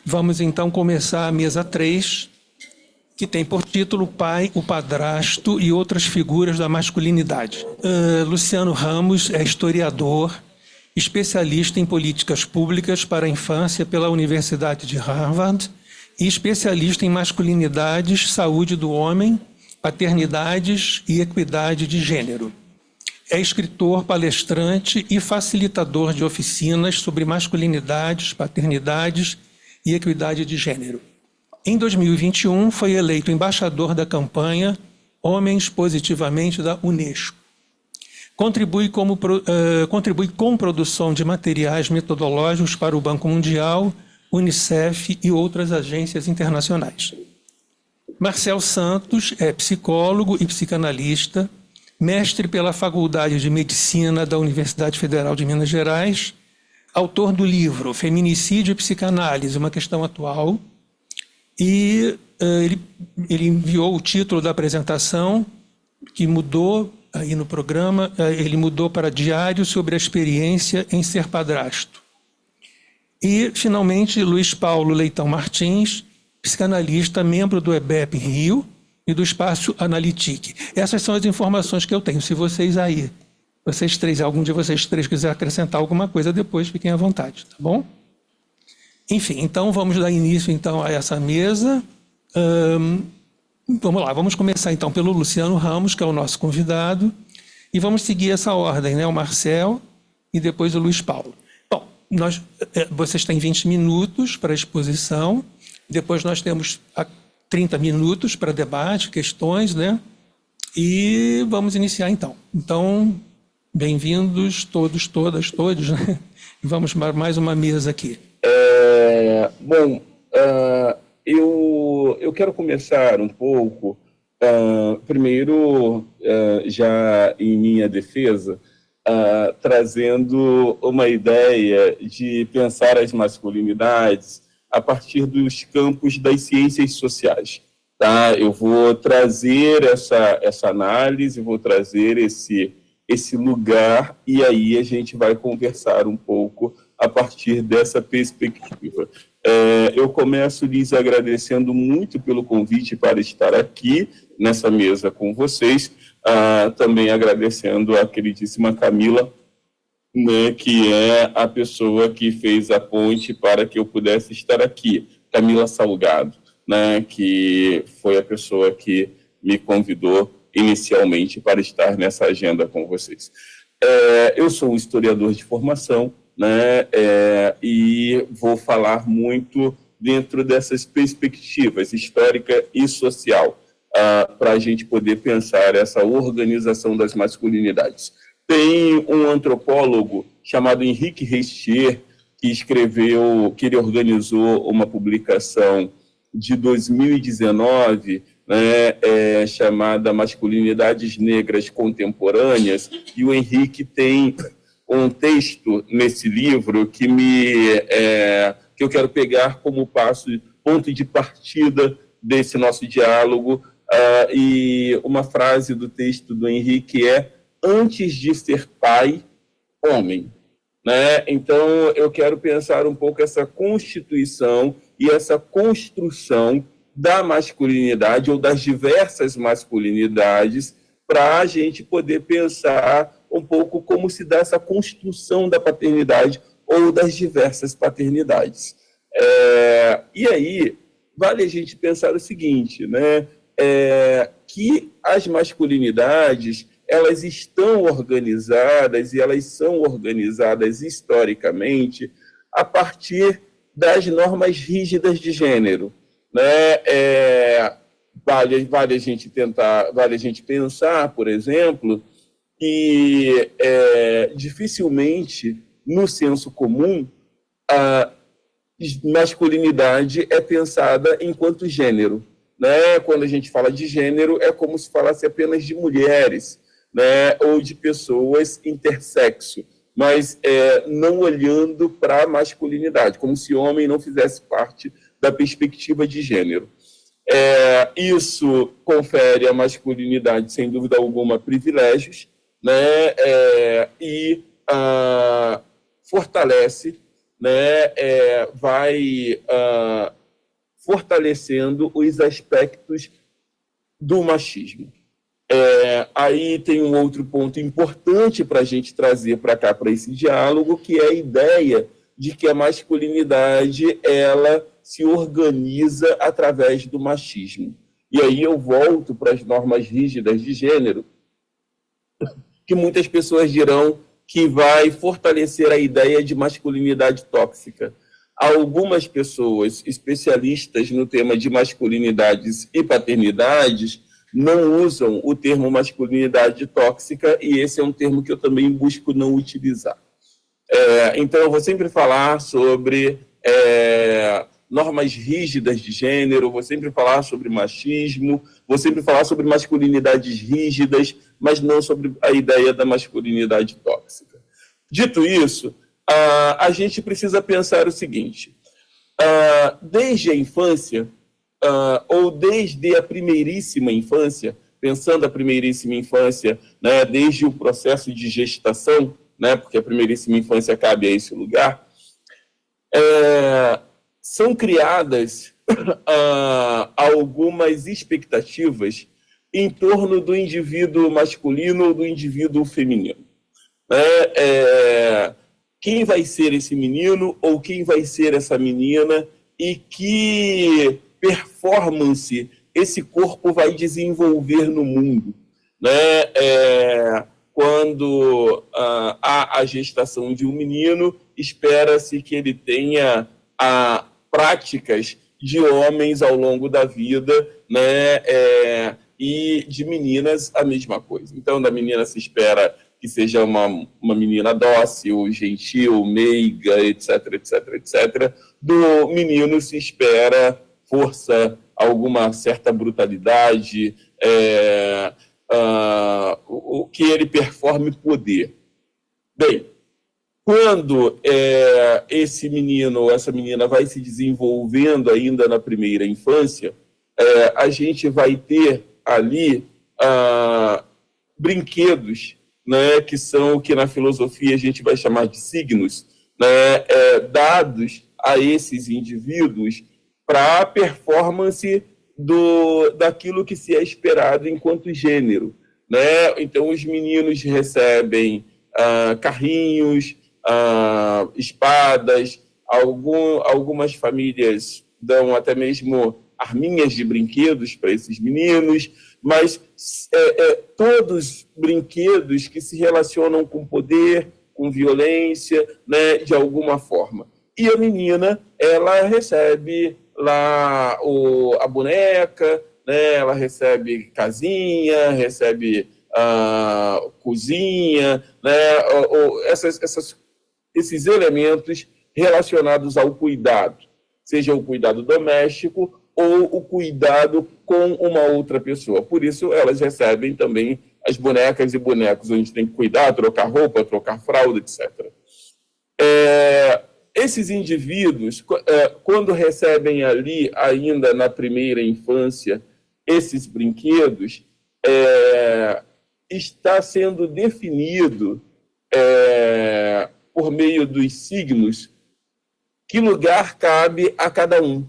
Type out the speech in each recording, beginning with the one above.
Vamos então começar a mesa 3, que tem por título O Pai, o Padrasto e Outras Figuras da Masculinidade. Luciano Ramos é historiador, especialista em políticas públicas para a infância pela Universidade de Harvard e especialista em masculinidades, saúde do homem, paternidades e equidade de gênero. É escritor, palestrante e facilitador de oficinas sobre masculinidades, paternidades e equidade de gênero. Em 2021, foi eleito embaixador da campanha Homens Positivamente da Unesco. Contribui com produção de materiais metodológicos para o Banco Mundial, Unicef e outras agências internacionais. Marcel Santos é psicólogo e psicanalista, mestre pela Faculdade de Medicina da Universidade Federal de Minas Gerais, autor do livro Feminicídio e Psicanálise, uma questão atual, e ele enviou o título da apresentação, que mudou aí no programa, ele mudou para Diário sobre a Experiência em Ser Padrasto. E, finalmente, Luiz Paulo Leitão Martins, psicanalista, membro do EBEP Rio e do Espaço Analitique. Essas são as informações que eu tenho. Se vocês três, algum de vocês três quiser acrescentar alguma coisa depois, fiquem à vontade, tá bom? Enfim, então vamos dar início então a essa mesa. Vamos lá, vamos começar então pelo Luciano Ramos, que é o nosso convidado, e vamos seguir essa ordem, né? O Marcel e depois o Luiz Paulo. Bom, vocês têm 20 minutos para a exposição, depois nós temos 30 minutos para debate, questões, né? E vamos iniciar então. Então, bem-vindos todos, todas, todos, né? Vamos para mais uma mesa aqui. Eu quero começar um pouco, primeiro, já em minha defesa, trazendo uma ideia de pensar as masculinidades a partir dos campos das ciências sociais. Tá? Eu vou trazer essa análise, vou trazer esse lugar, e aí a gente vai conversar um pouco a partir dessa perspectiva. Eu começo lhes agradecendo muito pelo convite para estar aqui nessa mesa com vocês, também agradecendo a queridíssima Camila, né, que é a pessoa que fez a ponte para que eu pudesse estar aqui, Camila Salgado, né, que foi a pessoa que me convidou inicialmente para estar nessa agenda com vocês. Eu sou um historiador de formação, né, e vou falar muito dentro dessas perspectivas histórica e social, para a gente poder pensar essa organização das masculinidades. Tem um antropólogo chamado Henrique Restier, que ele organizou uma publicação de 2019, né, chamada Masculinidades Negras Contemporâneas, e o Henrique tem um texto nesse livro que eu quero pegar como ponto de partida desse nosso diálogo, e uma frase do texto do Henrique é: antes de ser pai, homem. Né? Então, eu quero pensar um pouco essa constituição e essa construção da masculinidade ou das diversas masculinidades para a gente poder pensar um pouco como se dá essa construção da paternidade ou das diversas paternidades. E aí, vale a gente pensar o seguinte, né? Que as masculinidades, elas estão organizadas e elas são organizadas historicamente a partir das normas rígidas de gênero, né? Vale a gente pensar, por exemplo, que dificilmente, no senso comum, a masculinidade é pensada enquanto gênero, né? Quando a gente fala de gênero, é como se falasse apenas de mulheres, né? Ou de pessoas intersexo, mas não olhando para a masculinidade, como se homem não fizesse parte da perspectiva de gênero. Isso confere à masculinidade, sem dúvida alguma, privilégios, né? E fortalece né, vai fortalecendo os aspectos do machismo. Aí tem um outro ponto importante para a gente trazer para cá, para esse diálogo, que é a ideia de que a masculinidade ela se organiza através do machismo. E aí eu volto para as normas rígidas de gênero, que muitas pessoas dirão que vai fortalecer a ideia de masculinidade tóxica. Algumas pessoas especialistas no tema de masculinidades e paternidades não usam o termo masculinidade tóxica, e esse é um termo que eu também busco não utilizar. Então, eu vou sempre falar sobre normas rígidas de gênero, vou sempre falar sobre machismo, vou sempre falar sobre masculinidades rígidas, mas não sobre a ideia da masculinidade tóxica. Dito isso, a gente precisa pensar o seguinte: desde a infância, ou desde a primeiríssima infância, pensando a primeiríssima infância, né, desde o processo de gestação, né, porque a primeiríssima infância cabe a esse lugar, são criadas algumas expectativas em torno do indivíduo masculino ou do indivíduo feminino. Quem vai ser esse menino ou quem vai ser essa menina e que performance esse corpo vai desenvolver no mundo, né? Quando há a gestação de um menino, espera-se que ele tenha práticas de homens ao longo da vida, né? E de meninas a mesma coisa. Então, da menina se espera que seja uma menina dócil, gentil, meiga, etc, etc, etc. Do menino se espera força, alguma certa brutalidade, que ele performe poder. Bem, quando esse menino ou essa menina vai se desenvolvendo ainda na primeira infância, a gente vai ter ali brinquedos, né, que são o que na filosofia a gente vai chamar de signos, né, dados a esses indivíduos para a performance daquilo que se é esperado enquanto gênero, né? Então, os meninos recebem carrinhos, espadas, algumas famílias dão até mesmo arminhas de brinquedos para esses meninos, mas todos brinquedos que se relacionam com poder, com violência, né, de alguma forma. E a menina, ela recebe lá a boneca, né, ela recebe casinha, recebe cozinha, né, esses elementos relacionados ao cuidado, seja o cuidado doméstico ou o cuidado com uma outra pessoa. Por isso, elas recebem também as bonecas e bonecos, onde tem que cuidar, trocar roupa, trocar fralda, etc. Esses indivíduos, quando recebem ali, ainda na primeira infância, esses brinquedos, está sendo definido por meio dos signos que lugar cabe a cada um.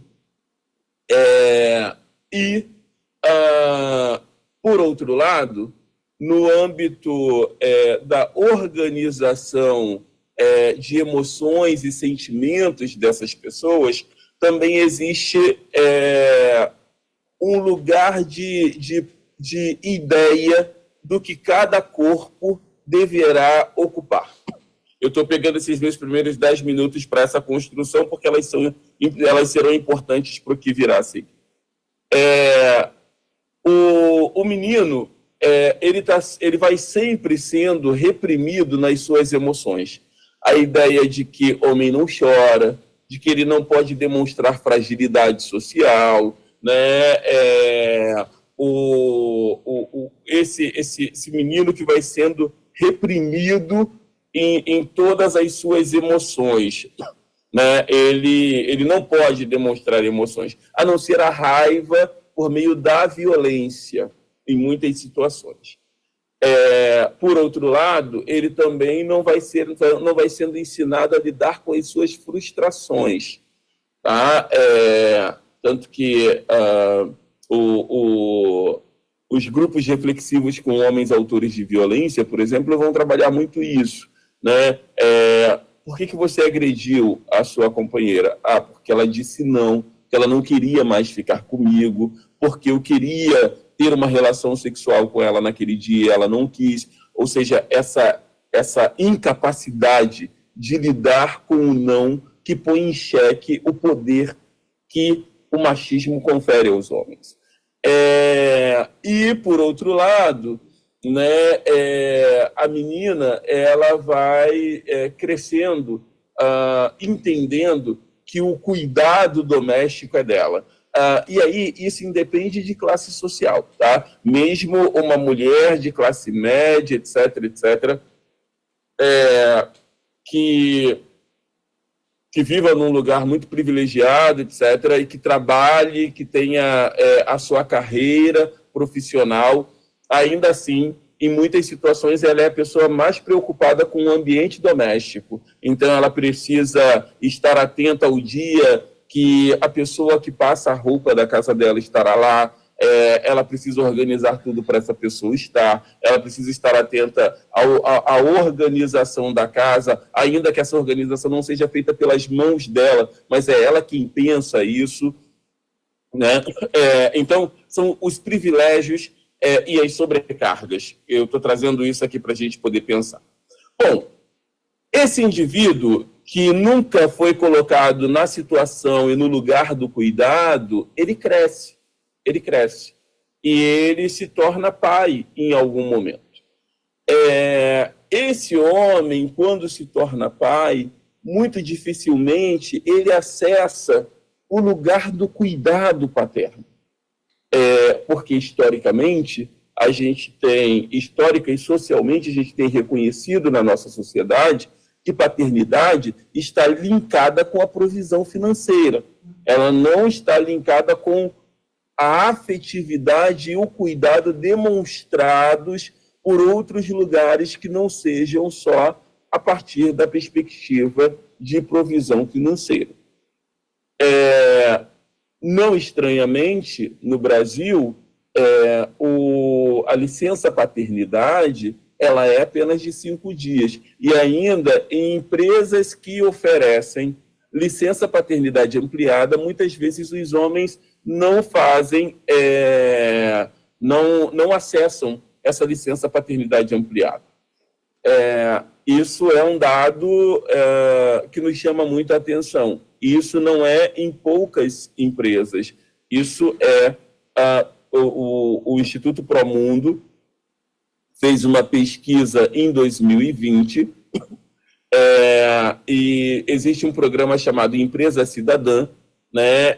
Por outro lado, no âmbito da organização de emoções e sentimentos dessas pessoas, também existe um lugar de ideia do que cada corpo deverá ocupar. Eu estou pegando esses meus primeiros 10 minutos para essa construção, porque elas serão importantes para o que virá a seguir. O menino, ele vai sempre sendo reprimido nas suas emoções. A ideia de que homem não chora, de que ele não pode demonstrar fragilidade social, né? Esse menino que vai sendo reprimido em todas as suas emoções, né? Ele não pode demonstrar emoções, a não ser a raiva por meio da violência, em muitas situações. Por outro lado, ele também não vai sendo ensinado a lidar com as suas frustrações. Tá? Tanto que os grupos reflexivos com homens autores de violência, por exemplo, vão trabalhar muito isso. Né? Por que você agrediu a sua companheira? Porque ela disse não, que ela não queria mais ficar comigo, porque eu queria ter uma relação sexual com ela naquele dia, ela não quis. Ou seja, essa incapacidade de lidar com o não que põe em xeque o poder que o machismo confere aos homens. E, por outro lado, né, a menina ela vai crescendo, entendendo que o cuidado doméstico é dela. E aí isso independe de classe social, tá? Mesmo uma mulher de classe média, etc., que viva num lugar muito privilegiado, etc., e que trabalhe, que tenha a sua carreira profissional, ainda assim, em muitas situações, ela é a pessoa mais preocupada com o ambiente doméstico. Então, ela precisa estar atenta ao dia que a pessoa que passa a roupa da casa dela estará lá, ela precisa organizar tudo para essa pessoa estar, ela precisa estar atenta à organização da casa, ainda que essa organização não seja feita pelas mãos dela, mas é ela quem pensa isso. Né? Então, são os privilégios e as sobrecargas. Eu estou trazendo isso aqui para a gente poder pensar. Bom, esse indivíduo que nunca foi colocado na situação e no lugar do cuidado, ele cresce. E ele se torna pai em algum momento. Esse homem, quando se torna pai, muito dificilmente ele acessa o lugar do cuidado paterno. Porque, historicamente, histórica e socialmente, a gente tem reconhecido na nossa sociedade que paternidade está linkada com a provisão financeira. Ela não está linkada com a afetividade e o cuidado demonstrados por outros lugares que não sejam só a partir da perspectiva de provisão financeira. Não estranhamente, no Brasil, a licença paternidade ela é apenas de 5 dias. E ainda em empresas que oferecem licença paternidade ampliada, muitas vezes os homens não fazem, não acessam essa licença paternidade ampliada. Isso é um dado que nos chama muito a atenção. Isso não é em poucas empresas. Isso o Instituto Promundo fez uma pesquisa em 2020 e existe um programa chamado Empresa Cidadã, né,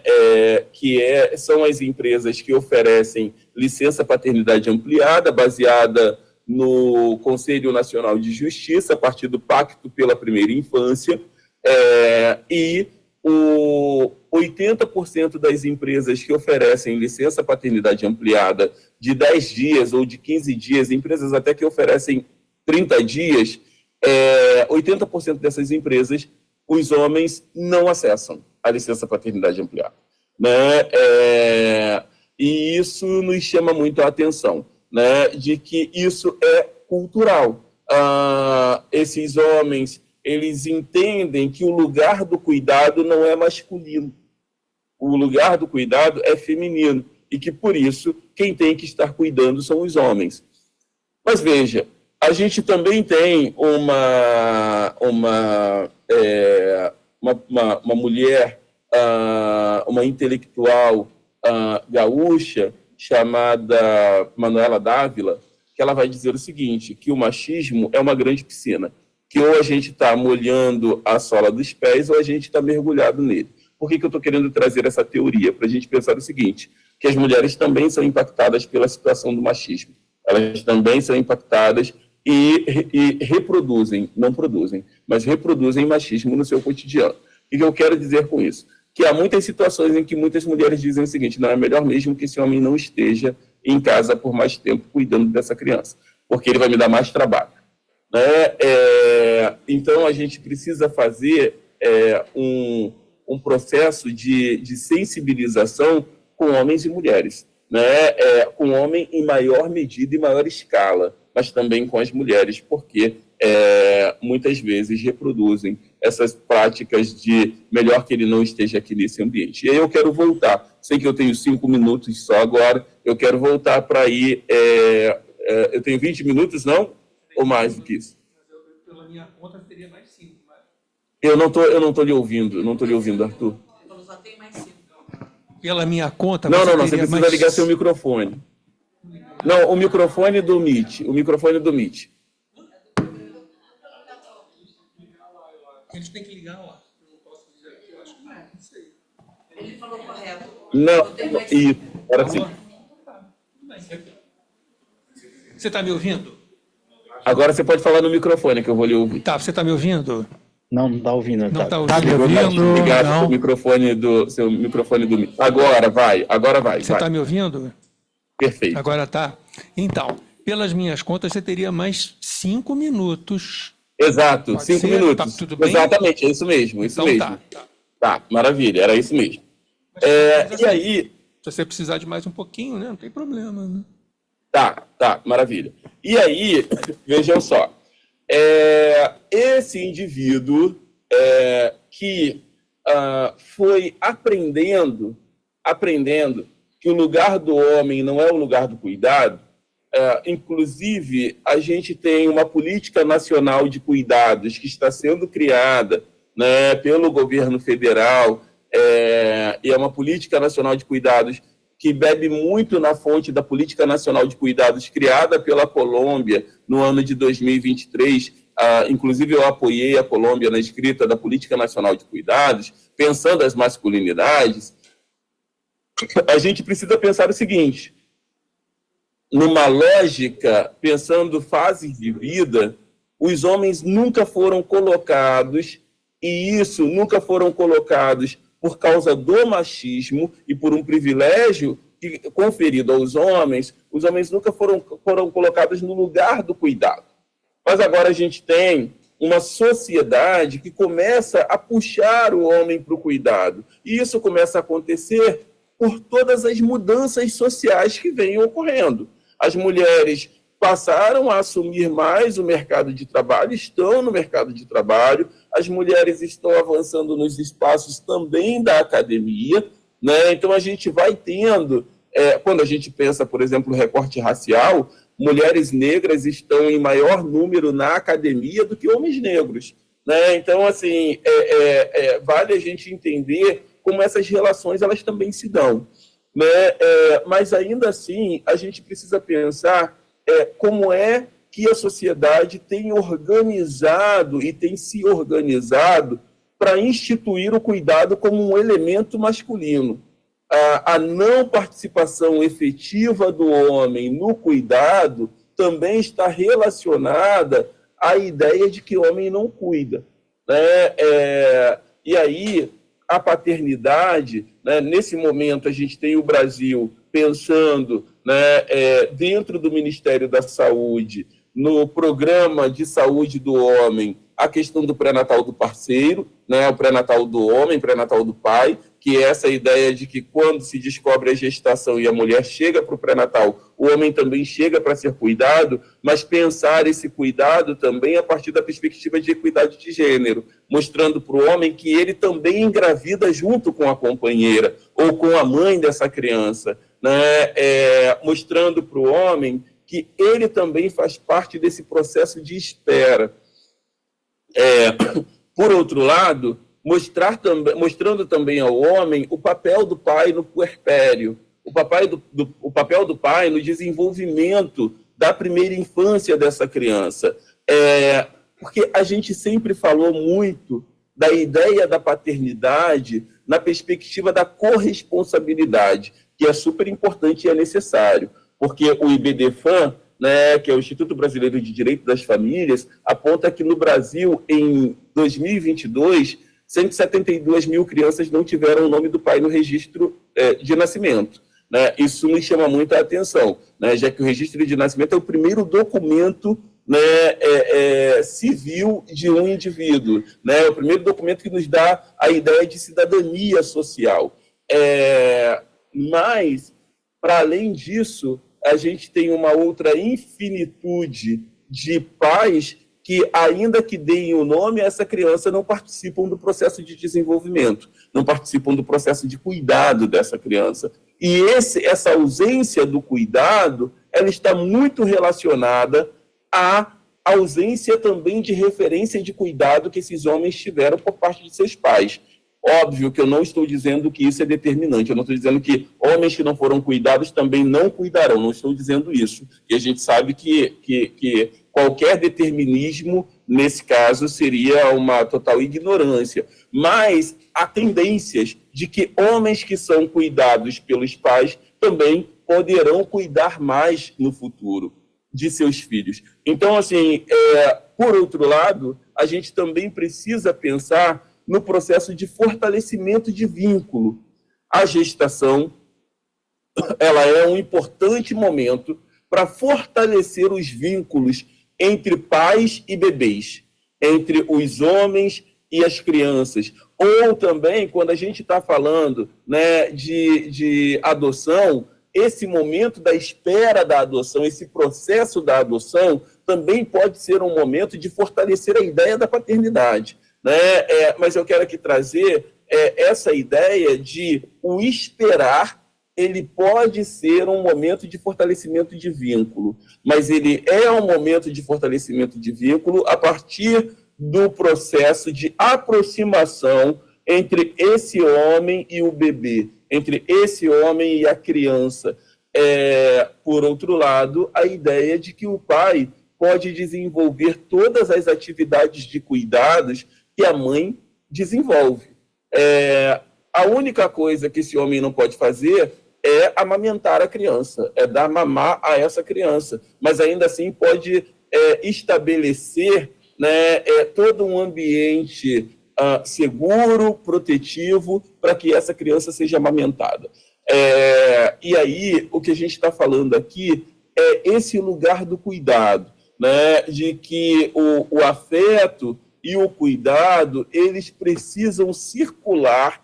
são as empresas que oferecem licença paternidade ampliada, baseada no Conselho Nacional de Justiça, a partir do Pacto pela Primeira Infância, e 80% das empresas que oferecem licença paternidade ampliada de 10 dias ou de 15 dias, empresas até que oferecem 30 dias, 80% dessas empresas, os homens não acessam a licença paternidade ampliada. Né? E isso nos chama muito a atenção, né? De que isso é cultural. Esses homens, eles entendem que o lugar do cuidado não é masculino. O lugar do cuidado é feminino. E que, por isso, quem tem que estar cuidando são os homens. Mas, veja, a gente também tem uma mulher, uma intelectual gaúcha, chamada Manuela Dávila, que ela vai dizer o seguinte, que o machismo é uma grande piscina, que ou a gente está molhando a sola dos pés ou a gente está mergulhado nele. Por que eu estou querendo trazer essa teoria? Para a gente pensar o seguinte, que as mulheres também são impactadas pela situação do machismo. Elas também são impactadas e reproduzem, não produzem, mas reproduzem machismo no seu cotidiano. O que eu quero dizer com isso? Que há muitas situações em que muitas mulheres dizem o seguinte, não, é melhor mesmo que esse homem não esteja em casa por mais tempo cuidando dessa criança. porque ele vai me dar mais trabalho. Né? Então, a gente precisa fazer um processo de sensibilização com homens e mulheres, né? Com o homem em maior medida e maior escala, mas também com as mulheres, porque muitas vezes reproduzem essas práticas de melhor que ele não esteja aqui nesse ambiente. E aí eu quero voltar, sei que eu tenho 5 minutos só agora, eu quero voltar para aí, eu tenho 20 minutos, não? Ou mais do que isso? Pela minha conta, teria mais 5. Mas... Eu não tô lhe ouvindo, Arthur. Ele falou, só tem mais 5. Pela minha conta, não, você precisa ligar seu microfone. Não, o microfone do Meet. Eles têm que ligar, ó. Eu não posso dizer aqui, eu acho que não sei. Ele falou correto. Não, isso, agora sim. Você está me ouvindo? Agora você pode falar no microfone que eu vou lhe ouvir. Tá, você está me ouvindo? Não está ouvindo. Não está ouvindo. Tá me ouvindo? Ligar Não. seu microfone do Meet. Agora vai. Você está me ouvindo? Perfeito. Agora tá. Então, pelas minhas contas, você teria mais 5 minutos. Exato, Pode 5 ser? minutos. Tá tudo bem? Exatamente, é isso mesmo, Então mesmo. tá. Tá, maravilha, era isso mesmo. Mas e aí... Se você precisar de mais um pouquinho, né? Não tem problema, né? Tá, maravilha. E aí, vejam só, esse indivíduo que foi aprendendo que o lugar do homem não é o lugar do cuidado, inclusive, a gente tem uma política nacional de cuidados que está sendo criada, né, pelo governo federal, e é uma política nacional de cuidados que bebe muito na fonte da política nacional de cuidados criada pela Colômbia no ano de 2023. Inclusive, eu apoiei a Colômbia na escrita da política nacional de cuidados, pensando as masculinidades. A gente precisa pensar o seguinte: numa lógica, pensando fases de vida, os homens nunca foram colocados, e isso nunca foram colocados por causa do machismo e por um privilégio conferido aos homens, os homens nunca foram colocados no lugar do cuidado. Mas agora a gente tem uma sociedade que começa a puxar o homem para o cuidado, e isso começa a acontecer por todas as mudanças sociais que vêm ocorrendo. As mulheres passaram a assumir mais o mercado de trabalho, estão no mercado de trabalho, as mulheres estão avançando nos espaços também da academia, né? Então a gente vai tendo, quando a gente pensa, por exemplo, no recorte racial, mulheres negras estão em maior número na academia do que homens negros, né? Então, assim, vale a gente entender como essas relações elas também se dão, né? Mas ainda assim a gente precisa pensar como é que a sociedade tem organizado e tem se organizado para instituir o cuidado como um elemento masculino. A não participação efetiva do homem no cuidado também está relacionada à ideia de que o homem não cuida, né? E aí, a paternidade, né, nesse momento a gente tem o Brasil pensando, né, dentro do Ministério da Saúde, no programa de saúde do homem, a questão do pré-natal do parceiro, né, o pré-natal do homem, pré-natal do pai, que é essa ideia de que quando se descobre a gestação e a mulher chega para o pré-natal, o homem também chega para ser cuidado, mas pensar esse cuidado também a partir da perspectiva de equidade de gênero, mostrando para o homem que ele também engravida junto com a companheira ou com a mãe dessa criança, né? Mostrando para o homem que ele também faz parte desse processo de espera. Por outro lado, mostrando também ao homem o papel do pai no puerpério, o papel do pai no desenvolvimento da primeira infância dessa criança. Porque a gente sempre falou muito da ideia da paternidade na perspectiva da corresponsabilidade, que é super importante e é necessário, porque o IBDFAM, né, que é o Instituto Brasileiro de Direito das Famílias, aponta que no Brasil, em 2022, 172 mil crianças não tiveram o nome do pai no registro de nascimento. né? Isso me chama muito a atenção, né? Já que o registro de nascimento é o primeiro documento, né, civil de um indivíduo, né? É o primeiro documento que nos dá a ideia de cidadania social. Mas, para além disso, a gente tem uma outra infinitude de pais que, ainda que deem o nome a essa criança, não participam do processo de desenvolvimento, não participam do processo de cuidado dessa criança. E essa ausência do cuidado, ela está muito relacionada à ausência também de referência de cuidado que esses homens tiveram por parte de seus pais. Óbvio que eu não estou dizendo que isso é determinante, eu não estou dizendo que homens que não foram cuidados também não cuidarão, não estou dizendo isso. E a gente sabe que qualquer determinismo, nesse caso, seria uma total ignorância. Mas há tendências de que homens que são cuidados pelos pais também poderão cuidar mais no futuro de seus filhos. Então, assim, por outro lado, a gente também precisa pensar no processo de fortalecimento de vínculo. A gestação, ela é um importante momento para fortalecer os vínculos entre pais e bebês, entre os homens e as crianças. Ou também, quando a gente está falando, né, de adoção, esse momento da espera da adoção, esse processo da adoção, também pode ser um momento de fortalecer a ideia da paternidade, né? Mas eu quero aqui trazer essa ideia de o esperar. Ele pode ser um momento de fortalecimento de vínculo, mas ele é um momento de fortalecimento de vínculo a partir do processo de aproximação entre esse homem e o bebê, entre esse homem e a criança. Por outro lado, a ideia de que o pai pode desenvolver todas as atividades de cuidados que a mãe desenvolve. A única coisa que esse homem não pode fazer é amamentar a criança, é dar mamar a essa criança, mas ainda assim pode estabelecer, né, todo um ambiente seguro, protetivo, para que essa criança seja amamentada. E aí, o que a gente está falando aqui é esse lugar do cuidado, né, de que o afeto e o cuidado, eles precisam circular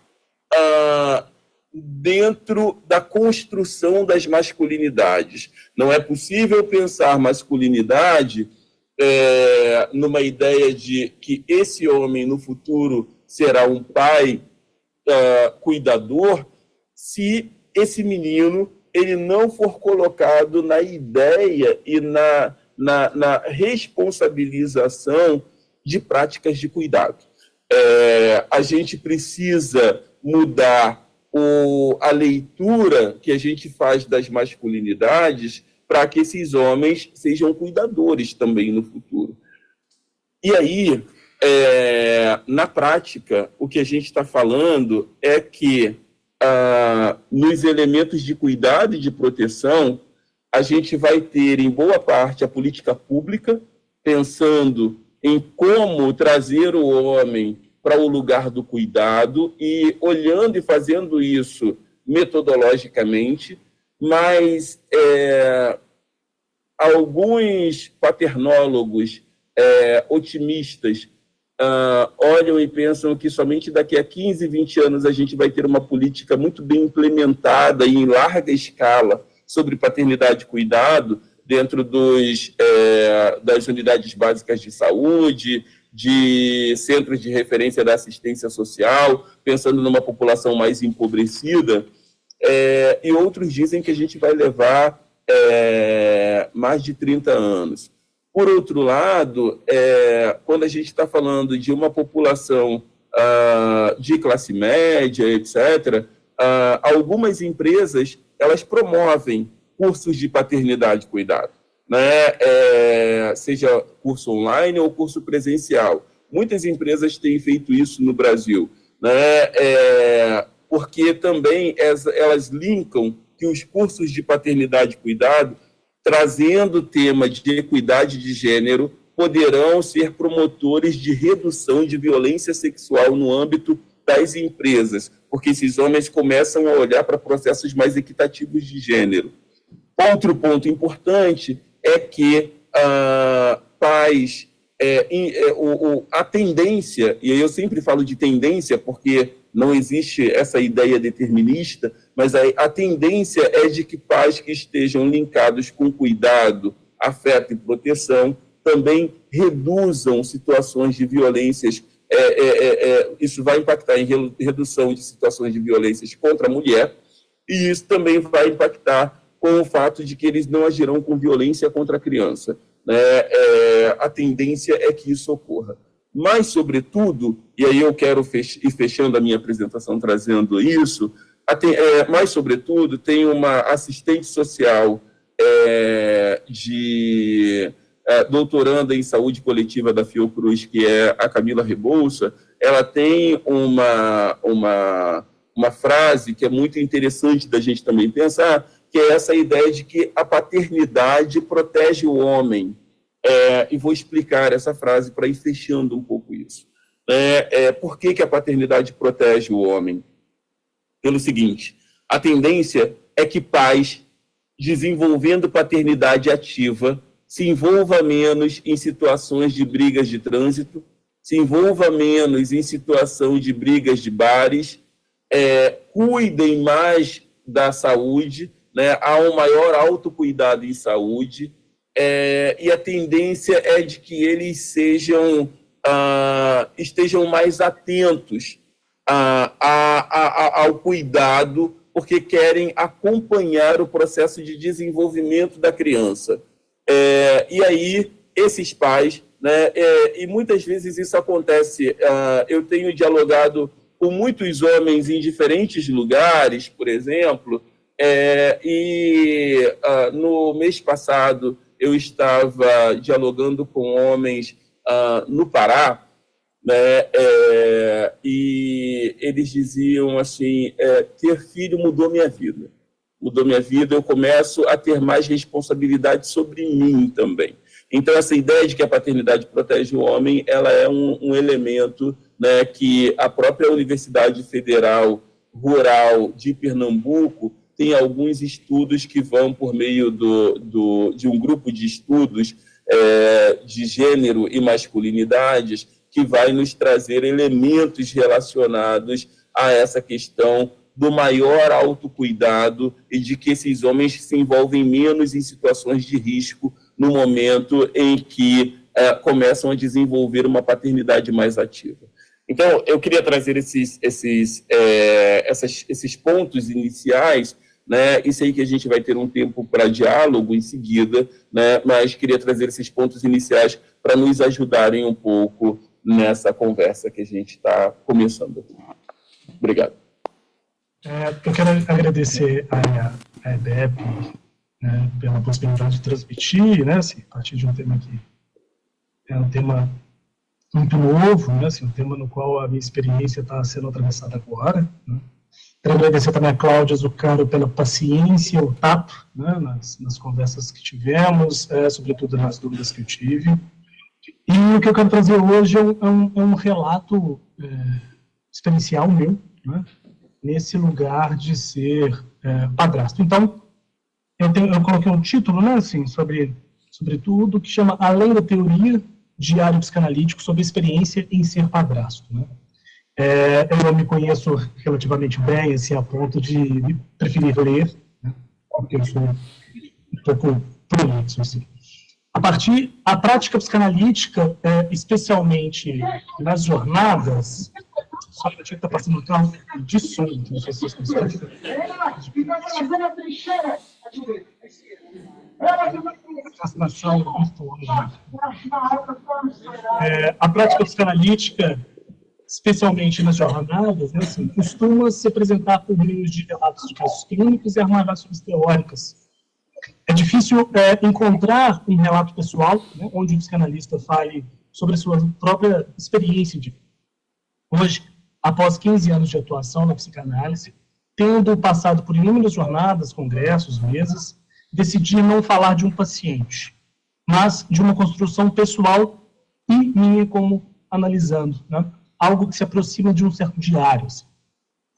dentro da construção das masculinidades. Não é possível pensar masculinidade numa ideia de que esse homem no futuro será um pai cuidador, se esse menino ele não for colocado na ideia e na responsabilização de práticas de cuidado. A gente precisa mudar a leitura que a gente faz das masculinidades para que esses homens sejam cuidadores também no futuro. E aí, na prática, o que a gente está falando é que nos elementos de cuidado e de proteção, a gente vai ter, em boa parte, a política pública, pensando em como trazer o homem para o lugar do cuidado e olhando e fazendo isso metodologicamente, mas alguns paternólogos otimistas olham e pensam que somente daqui a 15, 20 anos a gente vai ter uma política muito bem implementada e em larga escala sobre paternidade e cuidado dentro das unidades básicas de saúde, de centros de referência da assistência social, pensando numa população mais empobrecida, e outros dizem que a gente vai levar mais de 30 anos. Por outro lado, quando a gente está falando de uma população de classe média, etc., algumas empresas elas promovem cursos de paternidade e cuidado, né? Seja curso online ou curso presencial. Muitas empresas têm feito isso no Brasil, né? Porque também elas linkam que os cursos de paternidade e cuidado, trazendo o tema de equidade de gênero, poderão ser promotores de redução de violência sexual no âmbito das empresas, porque esses homens começam a olhar para processos mais equitativos de gênero. Outro ponto importante é que pais, a tendência, e eu sempre falo de tendência porque não existe essa ideia determinista, mas a tendência é de que pais que estejam linkados com cuidado, afeto e proteção também reduzam situações de violências. Isso vai impactar em redução de situações de violências contra a mulher, e isso também vai impactar com o fato de que eles não agirão com violência contra a criança. A tendência é que isso ocorra. Mas, sobretudo, e aí eu quero ir fechando a minha apresentação trazendo isso, mais sobretudo, tem uma assistente social doutoranda em saúde coletiva da Fiocruz, que é a Camila Rebouça. Ela tem uma frase que é muito interessante da gente também pensar, que é essa ideia de que a paternidade protege o homem. E vou explicar essa frase para ir fechando um pouco isso. Por que a paternidade protege o homem? Pelo seguinte, a tendência é que pais, desenvolvendo paternidade ativa, se envolva menos em situações de brigas de trânsito, se envolva menos em situação de brigas de bares, cuidem mais da saúde, há um maior autocuidado em saúde, e a tendência é de que eles estejam mais atentos ao cuidado, porque querem acompanhar o processo de desenvolvimento da criança. E aí, esses pais, e muitas vezes isso acontece, eu tenho dialogado com muitos homens em diferentes lugares, por exemplo, no mês passado eu estava dialogando com homens no Pará, e eles diziam assim, ter filho mudou minha vida. Mudou minha vida, eu começo a ter mais responsabilidade sobre mim também. Então, essa ideia de que a paternidade protege o homem, ela é um elemento, que a própria Universidade Federal Rural de Pernambuco tem alguns estudos que vão por meio de um grupo de estudos de gênero e masculinidades, que vai nos trazer elementos relacionados a essa questão do maior autocuidado e de que esses homens se envolvem menos em situações de risco no momento em que começam a desenvolver uma paternidade mais ativa. Então, eu queria trazer esses pontos iniciais, e sei que a gente vai ter um tempo para diálogo em seguida, mas queria trazer esses pontos iniciais para nos ajudarem um pouco nessa conversa que a gente está começando aqui. Obrigado. Eu quero agradecer a EBEP pela possibilidade de transmitir, assim, a partir de um tema que é um tema muito novo, assim, um tema no qual a minha experiência está sendo atravessada agora. Quero agradecer também a Cláudia Zuccaro pela paciência, o tato, nas conversas que tivemos, sobretudo nas dúvidas que eu tive. E o que eu quero trazer hoje é um relato experiencial meu, nesse lugar de ser padrasto. Então, eu coloquei um título, assim, sobre tudo, que chama Além da Teoria, Diário Psicanalítico sobre a Experiência em Ser Padrasto. Eu não me conheço relativamente bem, assim, a ponto de preferir ler, porque eu sou um pouco prolixo, assim. A prática psicanalítica, especialmente nas jornadas, só que está passando um carro de som, não sei se vocês conseguem. A prática psicanalítica, especialmente nas jornadas, assim, costuma se apresentar por meio de relatos de casos clínicos e armações teóricas. É difícil encontrar um relato pessoal, onde o psicanalista fale sobre a sua própria experiência de vida. Hoje, após 15 anos de atuação na psicanálise, tendo passado por inúmeras jornadas, congressos, mesas, decidi não falar de um paciente, mas de uma construção pessoal e minha como analisando, algo que se aproxima de um certo diário. Assim.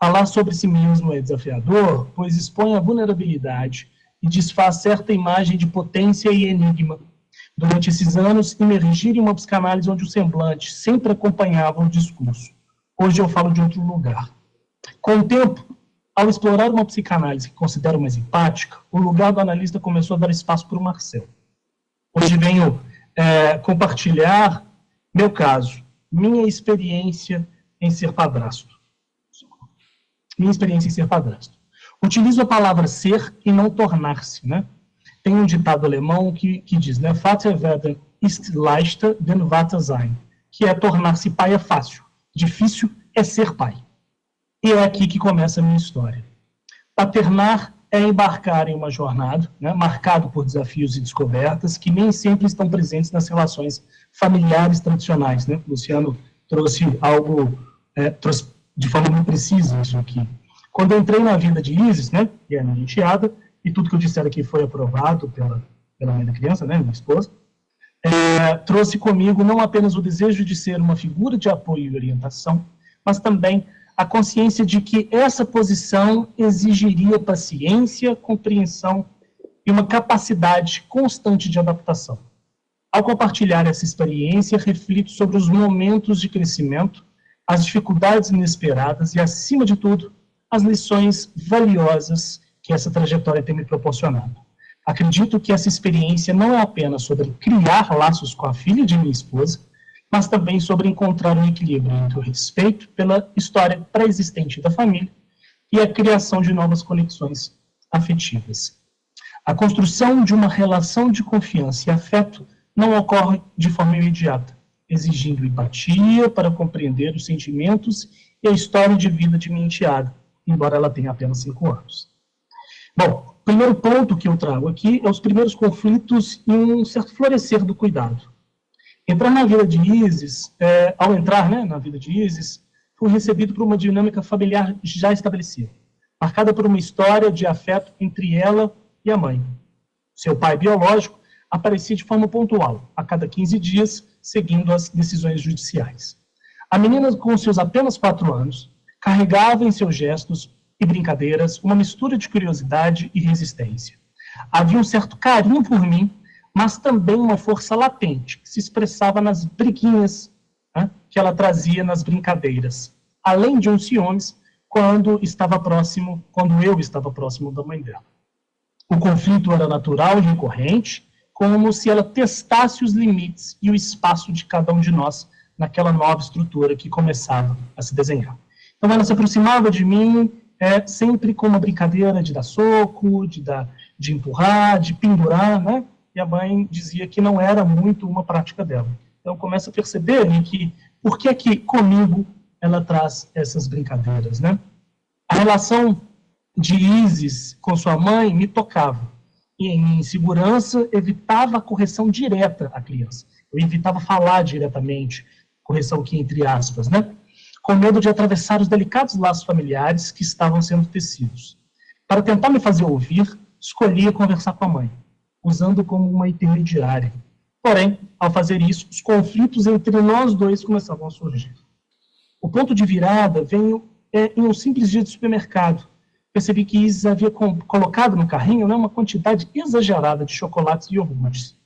Falar sobre si mesmo é desafiador, pois expõe a vulnerabilidade e desfaz certa imagem de potência e enigma. Durante esses anos, emergir em uma psicanálise onde o semblante sempre acompanhava o discurso. Hoje eu falo de outro lugar. Com o tempo, ao explorar uma psicanálise que considero mais empática, o lugar do analista começou a dar espaço para o Marcel. Hoje venho compartilhar meu caso, minha experiência em ser padrasto. Utilizo a palavra ser e não tornar-se, né? Tem um ditado alemão que diz, né, Vater werden ist leichter denn Vater sein, que é tornar-se pai é fácil, difícil é ser pai. E é aqui que começa a minha história. Paternar é embarcar em uma jornada, né, marcado por desafios e descobertas que nem sempre estão presentes nas relações familiares tradicionais, né? O Luciano trouxe algo, trouxe de forma muito precisa isso aqui. Quando eu entrei na vida de Isis, né, que é a minha enteada, e tudo que eu disser aqui foi aprovado pela mãe da criança, né, minha esposa, trouxe comigo não apenas o desejo de ser uma figura de apoio e orientação, mas também a consciência de que essa posição exigiria paciência, compreensão e uma capacidade constante de adaptação. Ao compartilhar essa experiência, reflito sobre os momentos de crescimento, as dificuldades inesperadas e, acima de tudo, as lições valiosas que essa trajetória tem me proporcionado. Acredito que essa experiência não é apenas sobre criar laços com a filha de minha esposa, mas também sobre encontrar um equilíbrio entre o respeito pela história pré-existente da família e a criação de novas conexões afetivas. A construção de uma relação de confiança e afeto não ocorre de forma imediata, exigindo empatia para compreender os sentimentos e a história de vida de minha enteada, embora ela tenha apenas 5 anos. Bom, o primeiro ponto que eu trago aqui é os primeiros conflitos e um certo florescer do cuidado. Entrar na vida de Isis, ao entrar, né, na vida de Isis, fui recebido por uma dinâmica familiar já estabelecida, marcada por uma história de afeto entre ela e a mãe. Seu pai biológico aparecia de forma pontual, a cada 15 dias, seguindo as decisões judiciais. A menina, com seus apenas 4 anos, carregava em seus gestos e brincadeiras uma mistura de curiosidade e resistência. Havia um certo carinho por mim, mas também uma força latente, que se expressava nas briguinhas, né, que ela trazia nas brincadeiras, além de uns ciúmes quando eu estava próximo da mãe dela. O conflito era natural e recorrente, como se ela testasse os limites e o espaço de cada um de nós naquela nova estrutura que começava a se desenhar. Então ela se aproximava de mim sempre com uma brincadeira de dar soco, de empurrar, de pendurar, né? E a mãe dizia que não era muito uma prática dela. Então começa a perceber que por que aqui comigo ela traz essas brincadeiras, né? A relação de Isis com sua mãe me tocava. E em minha insegurança evitava a correção direta à criança. Eu evitava falar diretamente, correção aqui entre aspas, né? Com medo de atravessar os delicados laços familiares que estavam sendo tecidos. Para tentar me fazer ouvir, escolhia conversar com a mãe, usando como uma intermediária. Porém, ao fazer isso, os conflitos entre nós dois começavam a surgir. O ponto de virada veio em um simples dia de supermercado. Percebi que Isis havia colocado no carrinho, né, uma quantidade exagerada de chocolates e iogurtes.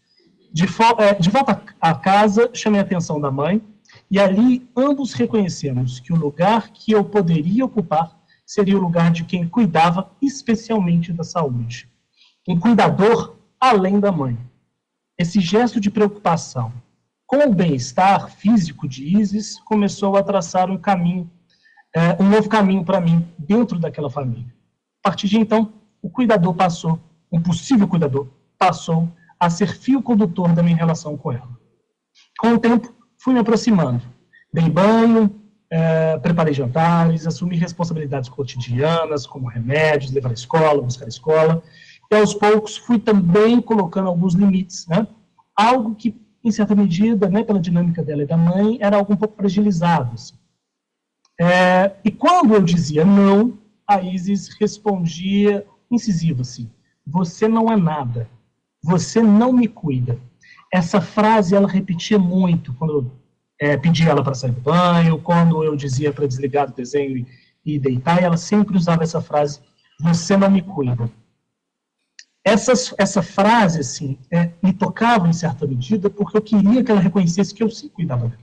De volta a casa, chamei a atenção da mãe, e ali ambos reconhecemos que o lugar que eu poderia ocupar seria o lugar de quem cuidava especialmente da saúde. Um cuidador além da mãe. Esse gesto de preocupação com o bem-estar físico de Isis começou a traçar um caminho, um novo caminho para mim dentro daquela família. A partir de então, um possível cuidador, passou a ser fio condutor da minha relação com ela. Com o tempo, fui me aproximando. Dei banho, preparei jantares, assumi responsabilidades cotidianas, como remédios, levar à escola, buscar à escola. E aos poucos fui também colocando alguns limites, né? Algo que, em certa medida, né, pela dinâmica dela e da mãe, era algo um pouco fragilizado. Assim. E quando eu dizia não, a Isis respondia incisiva assim: você não é nada, você não me cuida. Essa frase ela repetia muito quando eu pedia ela para sair do banho, quando eu dizia para desligar do desenho e deitar, e ela sempre usava essa frase, você não me cuida. Essa frase, assim, me tocava em certa medida, porque eu queria que ela reconhecesse que eu sim cuidava dela.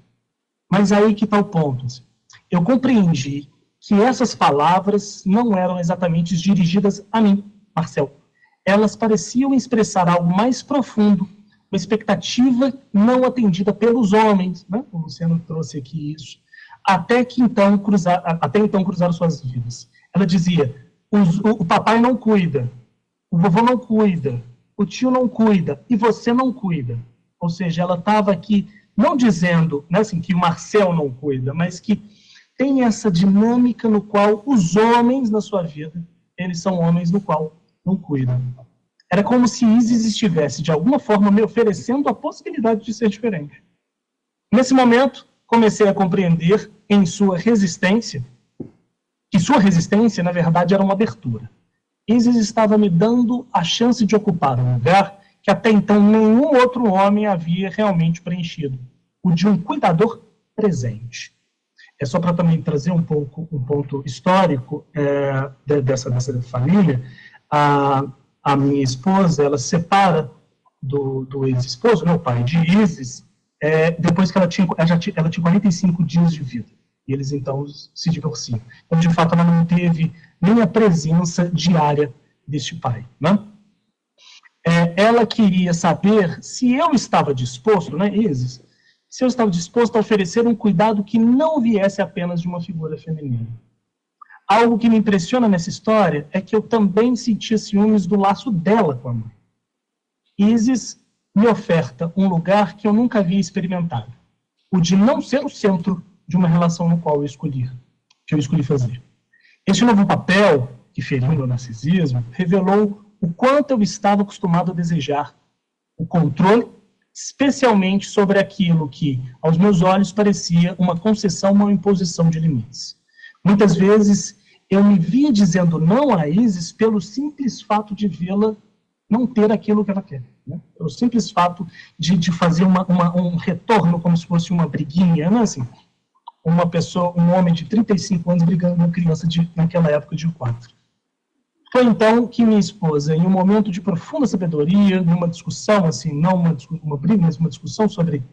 Mas aí que está o ponto. Assim. Eu compreendi que essas palavras não eram exatamente dirigidas a mim, Marcel. Elas pareciam expressar algo mais profundo, uma expectativa não atendida pelos homens, né? O Luciano trouxe aqui isso, até então cruzaram suas vidas. Ela dizia, o papai não cuida, o vovô não cuida, o tio não cuida, e você não cuida. Ou seja, ela estava aqui, não dizendo, né, assim, que o Marcel não cuida, mas que tem essa dinâmica no qual os homens na sua vida, eles são homens no qual não cuidam. Era como se Isis estivesse, de alguma forma, me oferecendo a possibilidade de ser diferente. Nesse momento, comecei a compreender em sua resistência, que sua resistência, na verdade, era uma abertura. Isis estava me dando a chance de ocupar um lugar que até então nenhum outro homem havia realmente preenchido, o de um cuidador presente. É só para também trazer um ponto histórico dessa família. A minha esposa, ela se separa do ex-esposo, meu pai, de Isis, depois que ela tinha 45 dias de vida. E eles, então, se divorciam. Então, de fato, ela não teve nem a presença diária deste pai. Né? Ela queria saber se eu estava disposto, né, Isis, se eu estava disposto a oferecer um cuidado que não viesse apenas de uma figura feminina. Algo que me impressiona nessa história é que eu também sentia ciúmes do laço dela com a mãe. Isis me oferta um lugar que eu nunca havia experimentado, o de não ser o centro de uma relação no qual eu escolhi fazer. Este novo papel, que feriu meu narcisismo, revelou o quanto eu estava acostumado a desejar o controle, especialmente sobre aquilo que, aos meus olhos, parecia uma concessão, uma imposição de limites. Muitas vezes, eu me via dizendo não a Isis pelo simples fato de vê-la não ter aquilo que ela quer. Né? Pelo simples fato de fazer um retorno como se fosse uma briguinha, não é assim? Um homem de 35 anos brigando com uma criança naquela época de 4. Foi então que minha esposa, em um momento de profunda sabedoria, numa discussão, assim, não uma briga, mas uma discussão sobre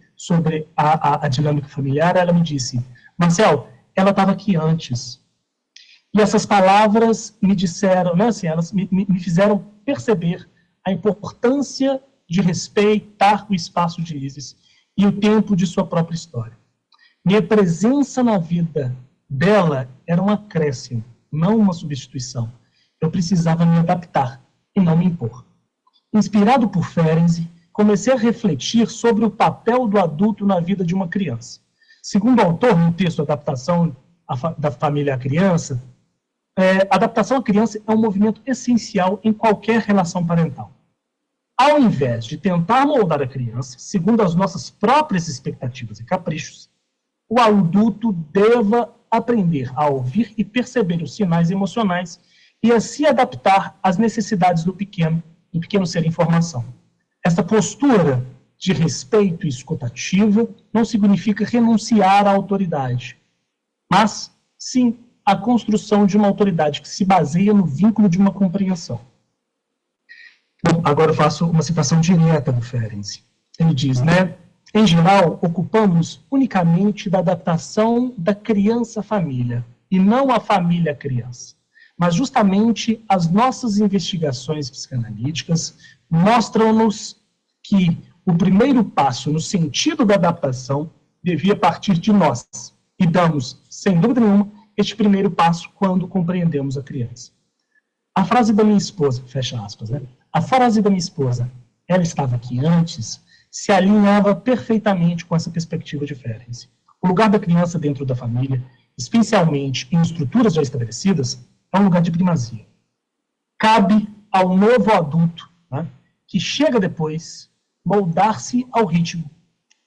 a dinâmica familiar, ela me disse, Marcel, ela estava aqui antes. E essas palavras me disseram, né, assim, elas me fizeram perceber a importância de respeitar o espaço de Isis e o tempo de sua própria história. Minha presença na vida dela era um acréscimo, não uma substituição. Eu precisava me adaptar e não me impor. Inspirado por Ferenczi, comecei a refletir sobre o papel do adulto na vida de uma criança. Segundo o autor, no texto Adaptação da Família à Criança, a adaptação à criança é um movimento essencial em qualquer relação parental. Ao invés de tentar moldar a criança, segundo as nossas próprias expectativas e caprichos, o adulto deva aprender a ouvir e perceber os sinais emocionais e a se adaptar às necessidades do pequeno ser informação. Essa postura de respeito e escutativa não significa renunciar à autoridade, mas, sim, a construção de uma autoridade que se baseia no vínculo de uma compreensão. Bom, agora eu faço uma citação direta do Ferenczi. Ele diz, né, em geral, ocupamos unicamente da adaptação da criança-família, e não a família-criança. Mas justamente as nossas investigações psicanalíticas mostram-nos que o primeiro passo no sentido da adaptação devia partir de nós. E damos, sem dúvida nenhuma, este primeiro passo quando compreendemos a criança. A frase da minha esposa, fecha aspas, né? A frase da minha esposa, ela estava aqui antes, se alinhava perfeitamente com essa perspectiva de Ferenczi. O lugar da criança dentro da família, especialmente em estruturas já estabelecidas, é um lugar de primazia. Cabe ao novo adulto, né, que chega depois, moldar-se ao ritmo,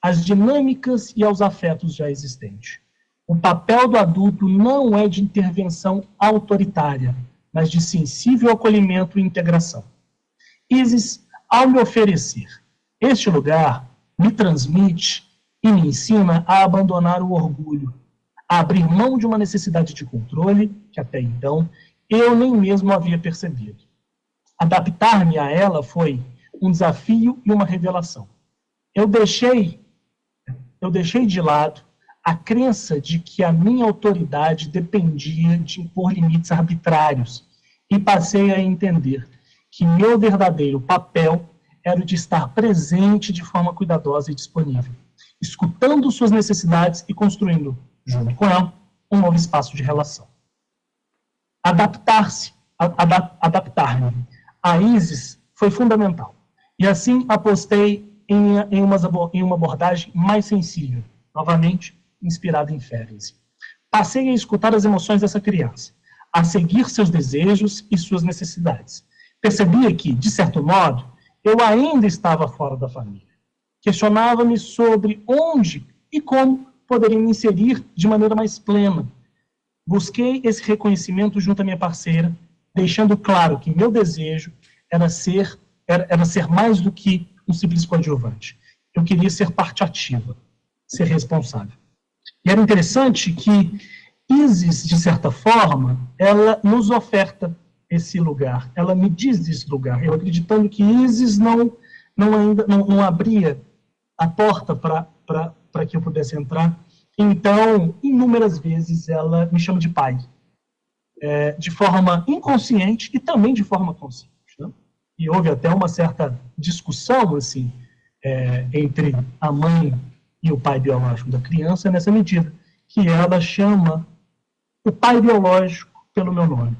às dinâmicas e aos afetos já existentes. O papel do adulto não é de intervenção autoritária, mas de sensível acolhimento e integração. Isis, ao me oferecer este lugar, me transmite e me ensina a abandonar o orgulho, a abrir mão de uma necessidade de controle que até então eu nem mesmo havia percebido. Adaptar-me a ela foi um desafio e uma revelação. Eu deixei de lado a crença de que a minha autoridade dependia de impor limites arbitrários e passei a entender que meu verdadeiro papel era o de estar presente de forma cuidadosa e disponível, escutando suas necessidades e construindo, junto com ela, um novo espaço de relação. Adaptar-me a Isis foi fundamental. E assim apostei em uma abordagem mais sensível, novamente inspirada em Ferenczi. Passei a escutar as emoções dessa criança, a seguir seus desejos e suas necessidades. Percebia que, de certo modo, eu ainda estava fora da família. Questionava-me sobre onde e como poderia me inserir de maneira mais plena. Busquei esse reconhecimento junto à minha parceira, deixando claro que meu desejo era ser mais do que um simples coadjuvante. Eu queria ser parte ativa, ser responsável. E era interessante que Isis, de certa forma, ela nos oferta esse lugar, ela me diz desse lugar, eu acreditando que Isis não abria a porta para que eu pudesse entrar. Então, inúmeras vezes, ela me chama de pai, de forma inconsciente e também de forma consciente. Né? E houve até uma certa discussão assim, entre a mãe e o pai biológico da criança, nessa medida, que ela chama o pai biológico pelo meu nome.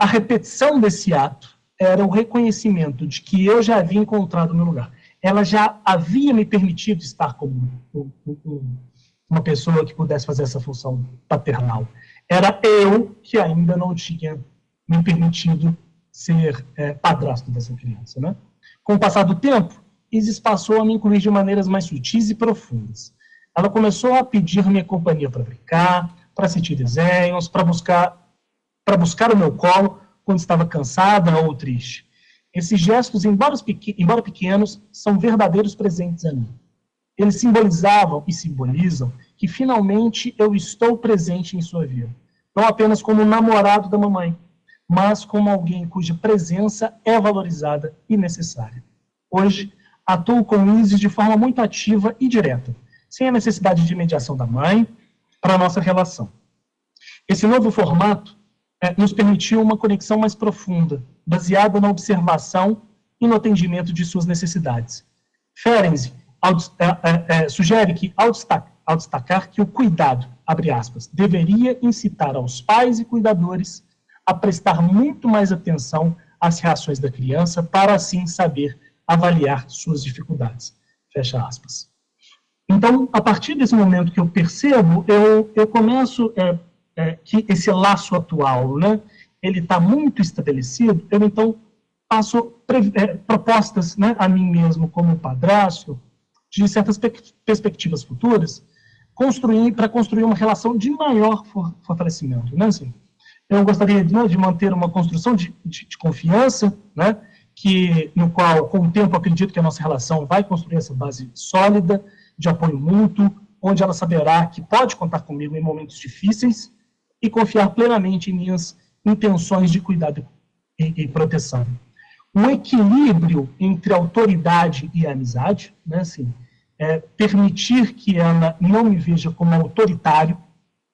A repetição desse ato era o reconhecimento de que eu já havia encontrado o meu lugar. Ela já havia me permitido estar como uma pessoa que pudesse fazer essa função paternal. Era eu que ainda não tinha me permitido ser padrasto dessa criança. Né? Com o passar do tempo, Isis passou a me incluir de maneiras mais sutis e profundas. Ela começou a pedir minha companhia para brincar, para assistir desenhos, para buscar o meu colo quando estava cansada ou triste. Esses gestos, embora pequenos, são verdadeiros presentes a mim. Eles simbolizavam e simbolizam que finalmente eu estou presente em sua vida. Não apenas como namorado da mamãe, mas como alguém cuja presença é valorizada e necessária. Hoje, atuo com Isis de forma muito ativa e direta, sem a necessidade de mediação da mãe para a nossa relação. Esse novo formato nos permitiu uma conexão mais profunda, baseada na observação e no atendimento de suas necessidades. Ferenczi sugere que, ao destacar que o cuidado, abre aspas, deveria incitar aos pais e cuidadores a prestar muito mais atenção às reações da criança para, assim, saber avaliar suas dificuldades. Fecha aspas. Então, a partir desse momento que eu percebo, eu começo que esse laço atual, né, ele está muito estabelecido, eu então passo propostas, né, a mim mesmo como padrasto, de certas perspectivas futuras, para construir uma relação de maior fortalecimento. Né, assim, eu gostaria de manter uma construção de confiança, né, no qual, com o tempo, acredito que a nossa relação vai construir essa base sólida, de apoio mútuo, onde ela saberá que pode contar comigo em momentos difíceis e confiar plenamente em minhas intenções de cuidado e proteção. Um equilíbrio entre autoridade e amizade, né, assim, permitir que ela não me veja como autoritário,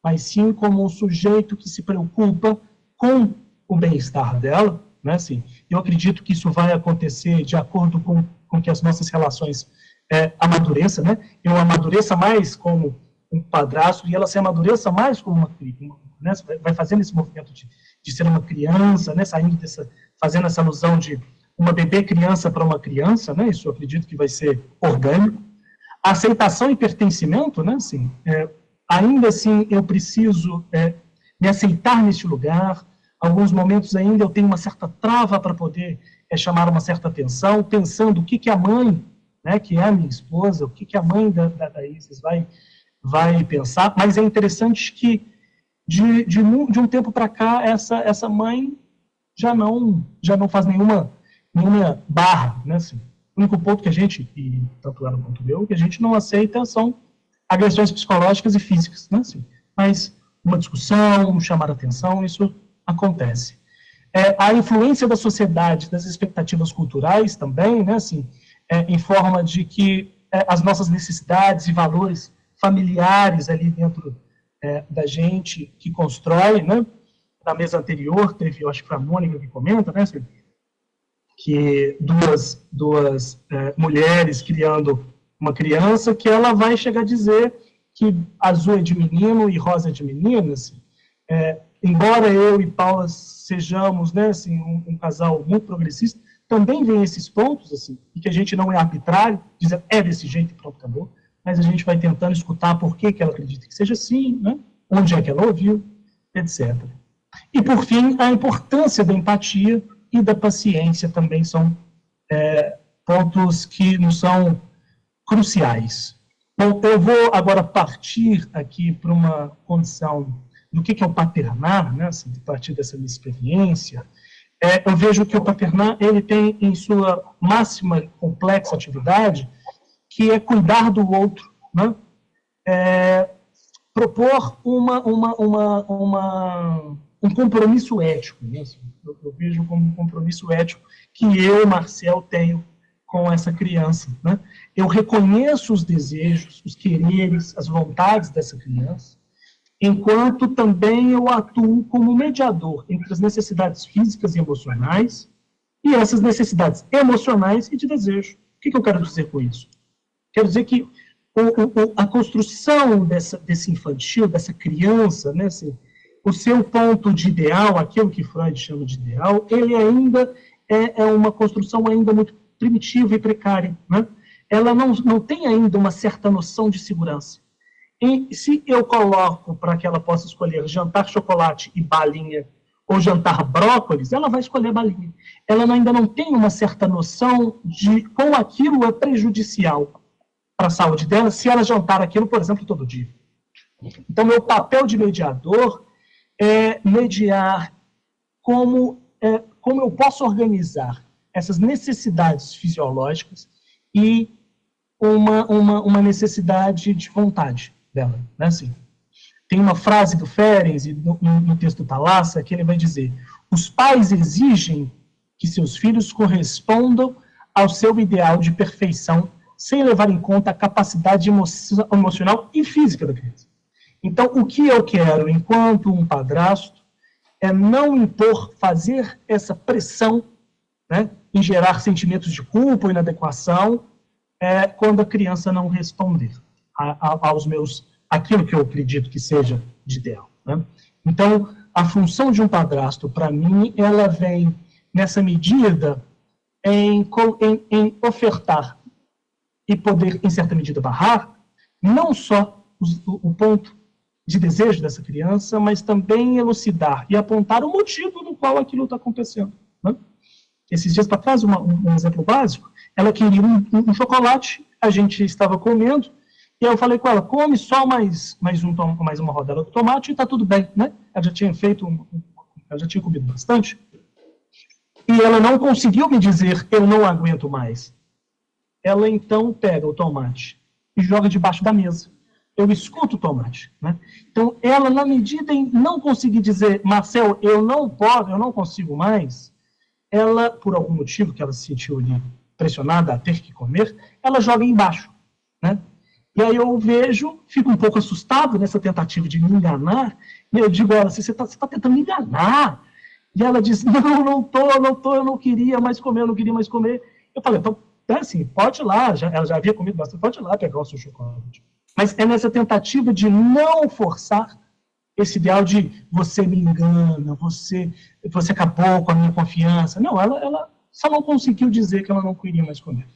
mas sim como um sujeito que se preocupa com o bem-estar dela. Né, assim, eu acredito que isso vai acontecer de acordo com que as nossas relações amadureçam, né? Eu amadureça mais como um padrasto e ela se amadureça mais como uma né? Vai fazendo esse movimento de ser uma criança, né? Fazendo essa alusão de uma bebê criança para uma criança, né? Isso eu acredito que vai ser orgânico. A aceitação e pertencimento, né? Assim, ainda assim eu preciso me aceitar neste lugar. Alguns momentos ainda eu tenho uma certa trava para poder chamar uma certa atenção, pensando o que a mãe, né, que é a minha esposa, o que a mãe da Isis vai pensar, mas é interessante que de um tempo para cá essa mãe já não faz nenhuma barra, né, assim. O único ponto que a gente, e tanto ela quanto eu, que a gente não aceita são agressões psicológicas e físicas, né? Assim, mas uma discussão, um chamar a atenção, isso acontece. A influência da sociedade, das expectativas culturais também, né? Assim, em forma de que as nossas necessidades e valores familiares ali dentro da gente que constrói, né? Na mesa anterior, teve, eu acho que foi a Mônica que comenta, né? Assim, que duas mulheres criando uma criança, que ela vai chegar a dizer que azul é de menino e rosa é de menina, assim, embora eu e Paula sejamos, né, assim, um casal muito progressista, também vem esses pontos, assim, e que a gente não é arbitrário, dizer desse jeito e pronto, acabou, mas a gente vai tentando escutar por que ela acredita que seja assim, né, onde é que ela ouviu, etc. E, por fim, a importância da empatia e da paciência também são pontos que nos são cruciais. Bom, eu vou agora partir aqui para uma condição do que é o paternar, né, assim, a partir dessa minha experiência. Eu vejo que o paternar, ele tem em sua máxima complexa atividade, que é cuidar do outro, né? Propor um compromisso ético, né? Eu vejo como um compromisso ético que eu, Marcel, tenho com essa criança, né? Eu reconheço os desejos, os quereres, as vontades dessa criança, enquanto também eu atuo como mediador entre as necessidades físicas e emocionais e essas necessidades emocionais e de desejo. O que eu quero dizer com isso? Quero dizer que a construção desse infantil, dessa criança, né, assim, o seu ponto de ideal, aquilo que Freud chama de ideal, ele ainda é uma construção ainda muito primitiva e precária, né? Ela não tem ainda uma certa noção de segurança. E se eu coloco para que ela possa escolher jantar chocolate e balinha ou jantar brócolis, ela vai escolher balinha. Ela ainda não tem uma certa noção de como aquilo é prejudicial para a saúde dela se ela jantar aquilo, por exemplo, todo dia. Então, meu papel de mediador é mediar como eu posso organizar essas necessidades fisiológicas e uma necessidade de vontade dela, né? Assim, tem uma frase do Ferenc, no texto Thalassa, que ele vai dizer: os pais exigem que seus filhos correspondam ao seu ideal de perfeição, sem levar em conta a capacidade emocional e física da criança. Então, o que eu quero, enquanto um padrasto, é não impor, fazer essa pressão, né, em gerar sentimentos de culpa ou inadequação, quando a criança não responder aquilo que eu acredito que seja de ideal, né? Então, a função de um padrasto, para mim, ela vem, nessa medida, em ofertar e poder, em certa medida, barrar, não só o ponto de desejo dessa criança, mas também elucidar e apontar o motivo no qual aquilo está acontecendo, né? Esses dias para trás, um exemplo básico, ela queria um chocolate, a gente estava comendo, e eu falei com ela, come só mais uma rodela de tomate e está tudo bem, né? Ela já tinha ela já tinha comido bastante. E ela não conseguiu me dizer, eu não aguento mais. Ela então pega o tomate e joga debaixo da mesa. Eu escuto o tomate, né? Então, ela, na medida em não conseguir dizer, Marcel, eu não consigo mais, ela, por algum motivo que ela se sentiu ali pressionada a ter que comer, ela joga embaixo, né? E aí eu vejo, fico um pouco assustado nessa tentativa de me enganar, e eu digo, olha, você está tentando me enganar. E ela diz, não tô, eu não queria mais comer. Eu falei, então, assim, pode ir lá, ela já havia comido bastante, pode ir lá pegar o seu chocolate. Mas é nessa tentativa de não forçar esse ideal de você me engana, você acabou com a minha confiança. Não, ela só não conseguiu dizer que ela não queria mais comer.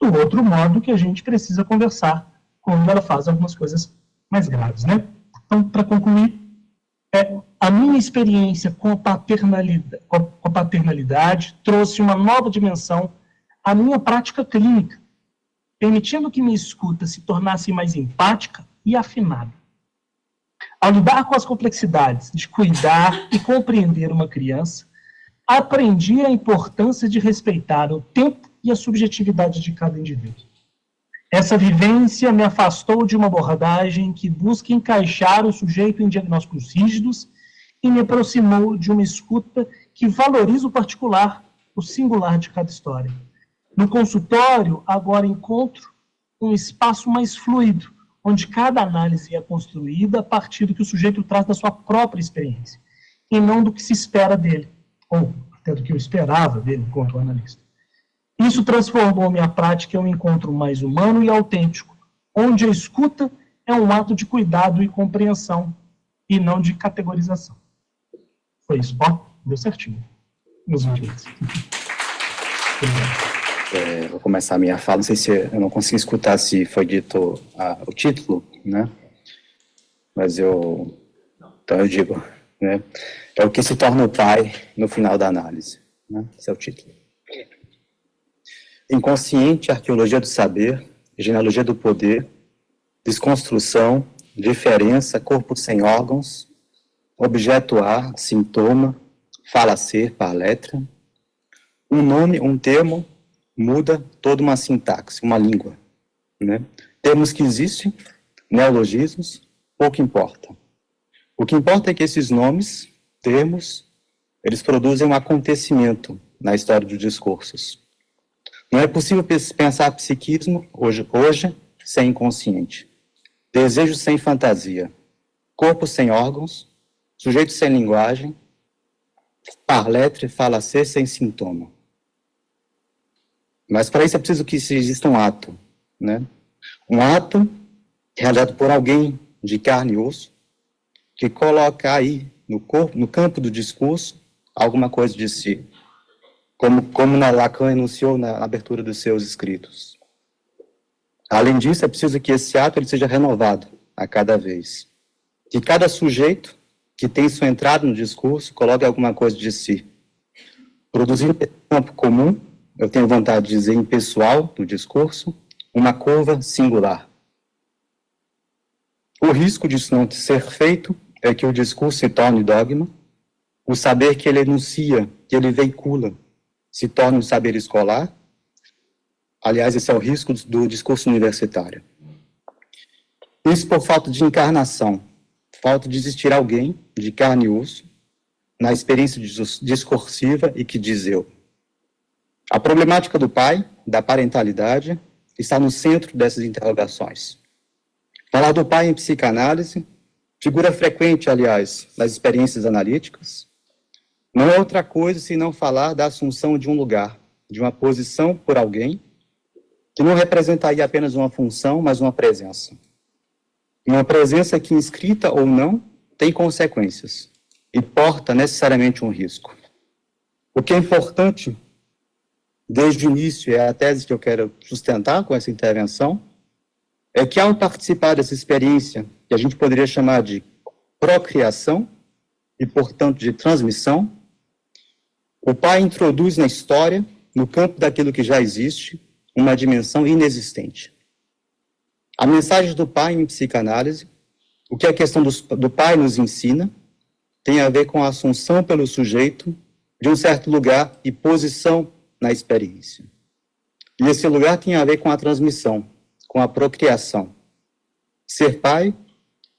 Do outro modo que a gente precisa conversar quando ela faz algumas coisas mais graves, né? Então, para concluir, a minha experiência com a paternalidade trouxe uma nova dimensão à minha prática clínica, permitindo que minha escuta se tornasse mais empática e afinada. Ao lidar com as complexidades de cuidar e compreender uma criança, aprendi a importância de respeitar o tempo e a subjetividade de cada indivíduo. Essa vivência me afastou de uma abordagem que busca encaixar o sujeito em diagnósticos rígidos e me aproximou de uma escuta que valoriza o particular, o singular de cada história. No consultório, agora encontro um espaço mais fluido, onde cada análise é construída a partir do que o sujeito traz da sua própria experiência, e não do que se espera dele, ou até do que eu esperava dele enquanto analista. Isso transformou minha prática em um encontro mais humano e autêntico, onde a escuta é um ato de cuidado e compreensão, e não de categorização. Foi isso. Ó, deu certinho. Meus 20 minutos. Vou começar a minha fala, não sei se eu não consegui escutar se foi dito o título, né? Mas então eu digo, né? É o que se torna o pai no final da análise, né? Esse é o título. Inconsciente, arqueologia do saber, genealogia do poder, desconstrução, diferença, corpo sem órgãos, objeto A, sintoma, fala ser, par letra, um nome, um termo, muda toda uma sintaxe, uma língua, né? Termos que existem, neologismos, pouco importa. O que importa é que esses nomes, termos, eles produzem um acontecimento na história dos discursos. Não é possível pensar psiquismo hoje sem inconsciente. Desejo sem fantasia. Corpo sem órgãos. Sujeito sem linguagem. Par letre, fala ser sem sintoma. Mas para isso é preciso que exista um ato, né? Um ato realizado por alguém de carne e osso, que coloca aí no campo do discurso alguma coisa de si. Como Lacan enunciou na abertura dos seus escritos. Além disso, é preciso que esse ato ele seja renovado a cada vez. Que cada sujeito que tem sua entrada no discurso coloque alguma coisa de si. Produzindo um campo comum, eu tenho vontade de dizer impessoal do discurso, uma curva singular. O risco disso não ser feito é que o discurso se torne dogma, o saber que ele enuncia, que ele veicula, se torna um saber escolar. Aliás, esse é o risco do discurso universitário. Isso por falta de encarnação, falta de existir alguém de carne e osso na experiência discursiva e que diz eu. A problemática do pai, da parentalidade, está no centro dessas interrogações. Falar do pai em psicanálise, figura frequente, aliás, nas experiências analíticas, não é outra coisa senão falar da assunção de um lugar, de uma posição por alguém, que não representaria apenas uma função, mas uma presença. Uma presença que, inscrita ou não, tem consequências e porta necessariamente um risco. O que é importante, desde o início, é a tese que eu quero sustentar com essa intervenção, é que ao participar dessa experiência, que a gente poderia chamar de procriação e, portanto, de transmissão, o pai introduz na história, no campo daquilo que já existe, uma dimensão inexistente. A mensagem do pai em psicanálise, o que a questão do pai nos ensina, tem a ver com a assunção pelo sujeito de um certo lugar e posição na experiência. E esse lugar tem a ver com a transmissão, com a procriação. Ser pai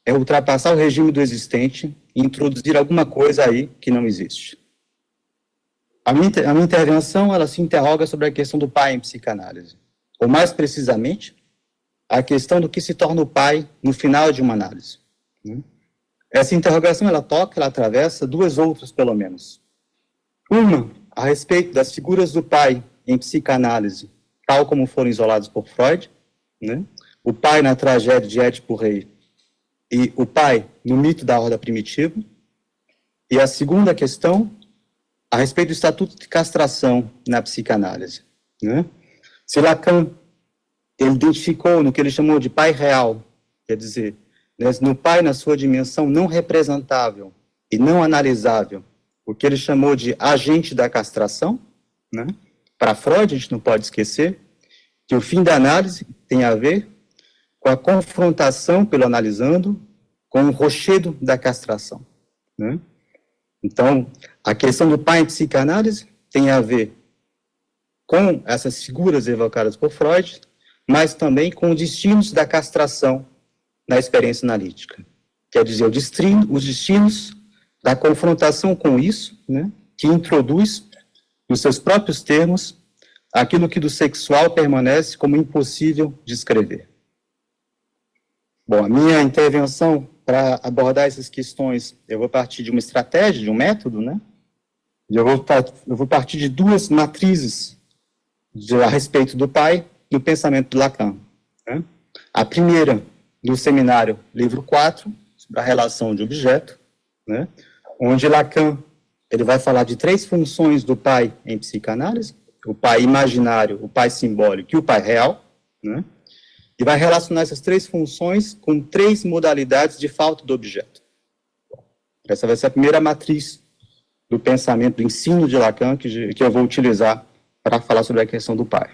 é ultrapassar o regime do existente e introduzir alguma coisa aí que não existe. A minha intervenção, ela se interroga sobre a questão do pai em psicanálise. Ou mais precisamente, a questão do que se torna o pai no final de uma análise. Essa interrogação, ela atravessa duas outras, pelo menos. Uma, a respeito das figuras do pai em psicanálise, tal como foram isolados por Freud, né? O pai na tragédia de Édipo Rei e o pai no mito da horda primitiva. E a segunda questão, a respeito do estatuto de castração na psicanálise, né? Se Lacan, ele identificou no que ele chamou de pai real, quer dizer, no pai na sua dimensão não representável e não analisável, o que ele chamou de agente da castração, né? Para Freud, a gente não pode esquecer que o fim da análise tem a ver com a confrontação pelo analisando com o rochedo da castração, né? Então, a questão do pai em psicanálise tem a ver com essas figuras evocadas por Freud, mas também com os destinos da castração na experiência analítica. Quer dizer, os destinos da confrontação com isso, né, que introduz, nos seus próprios termos, aquilo que do sexual permanece como impossível de escrever. Bom, a minha intervenção para abordar essas questões, eu vou partir de uma estratégia, de um método, né? E eu vou partir de duas matrizes a respeito do pai e do pensamento de Lacan. Né? A primeira, do seminário, livro 4, sobre a relação de objeto, né? Onde Lacan ele vai falar de 3 funções do pai em psicanálise: o pai imaginário, o pai simbólico e o pai real, né? E vai relacionar essas 3 funções com 3 modalidades de falta do objeto. Essa vai ser a primeira matriz do pensamento, do ensino de Lacan, que eu vou utilizar para falar sobre a questão do pai.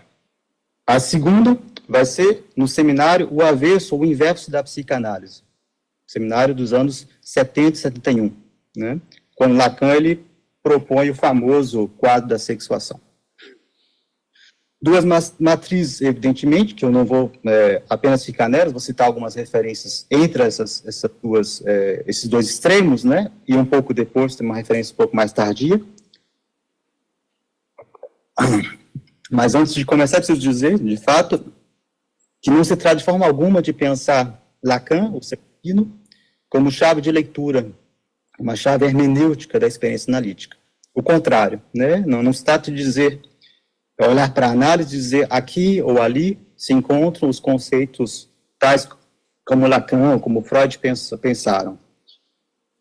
A segunda vai ser, no seminário, o avesso ou o inverso da psicanálise. Seminário dos anos 70 e 71, né? Quando Lacan ele propõe o famoso quadro da sexuação. Duas matrizes, evidentemente, que eu não vou apenas ficar nelas, vou citar algumas referências entre esses 2 extremos, né? E um pouco depois tem uma referência um pouco mais tardia. Mas antes de começar, preciso dizer, de fato, que não se trata de forma alguma de pensar Lacan, ou Sepino, como chave de leitura, uma chave hermenêutica da experiência analítica. O contrário, né? Não se trata de dizer, olhar para a análise e dizer aqui ou ali se encontram os conceitos tais como Lacan, como Freud pensaram.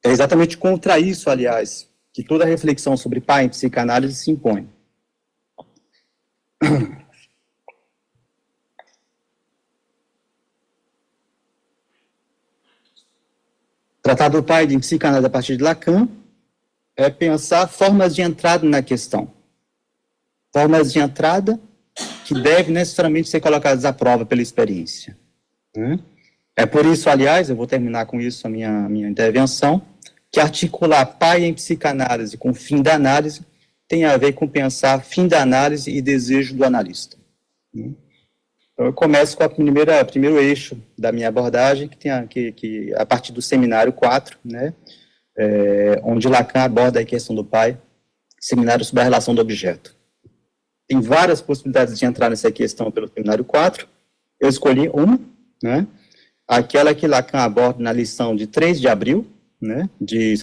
É exatamente contra isso, aliás, que toda reflexão sobre pai em psicanálise se impõe. Tratar do pai em psicanálise a partir de Lacan é pensar formas de entrada na questão. Formas de entrada que devem necessariamente ser colocadas à prova pela experiência. Né? É por isso, aliás, eu vou terminar com isso a minha intervenção, que articular pai em psicanálise com fim da análise tem a ver com pensar fim da análise e desejo do analista. Né? Então, eu começo com o primeiro eixo da minha abordagem, que a partir do seminário 4, né, onde Lacan aborda a questão do pai, seminário sobre a relação do objeto. Tem várias possibilidades de entrar nessa questão pelo seminário 4, eu escolhi uma, né, aquela que Lacan aborda na lição de 3 de abril, né, de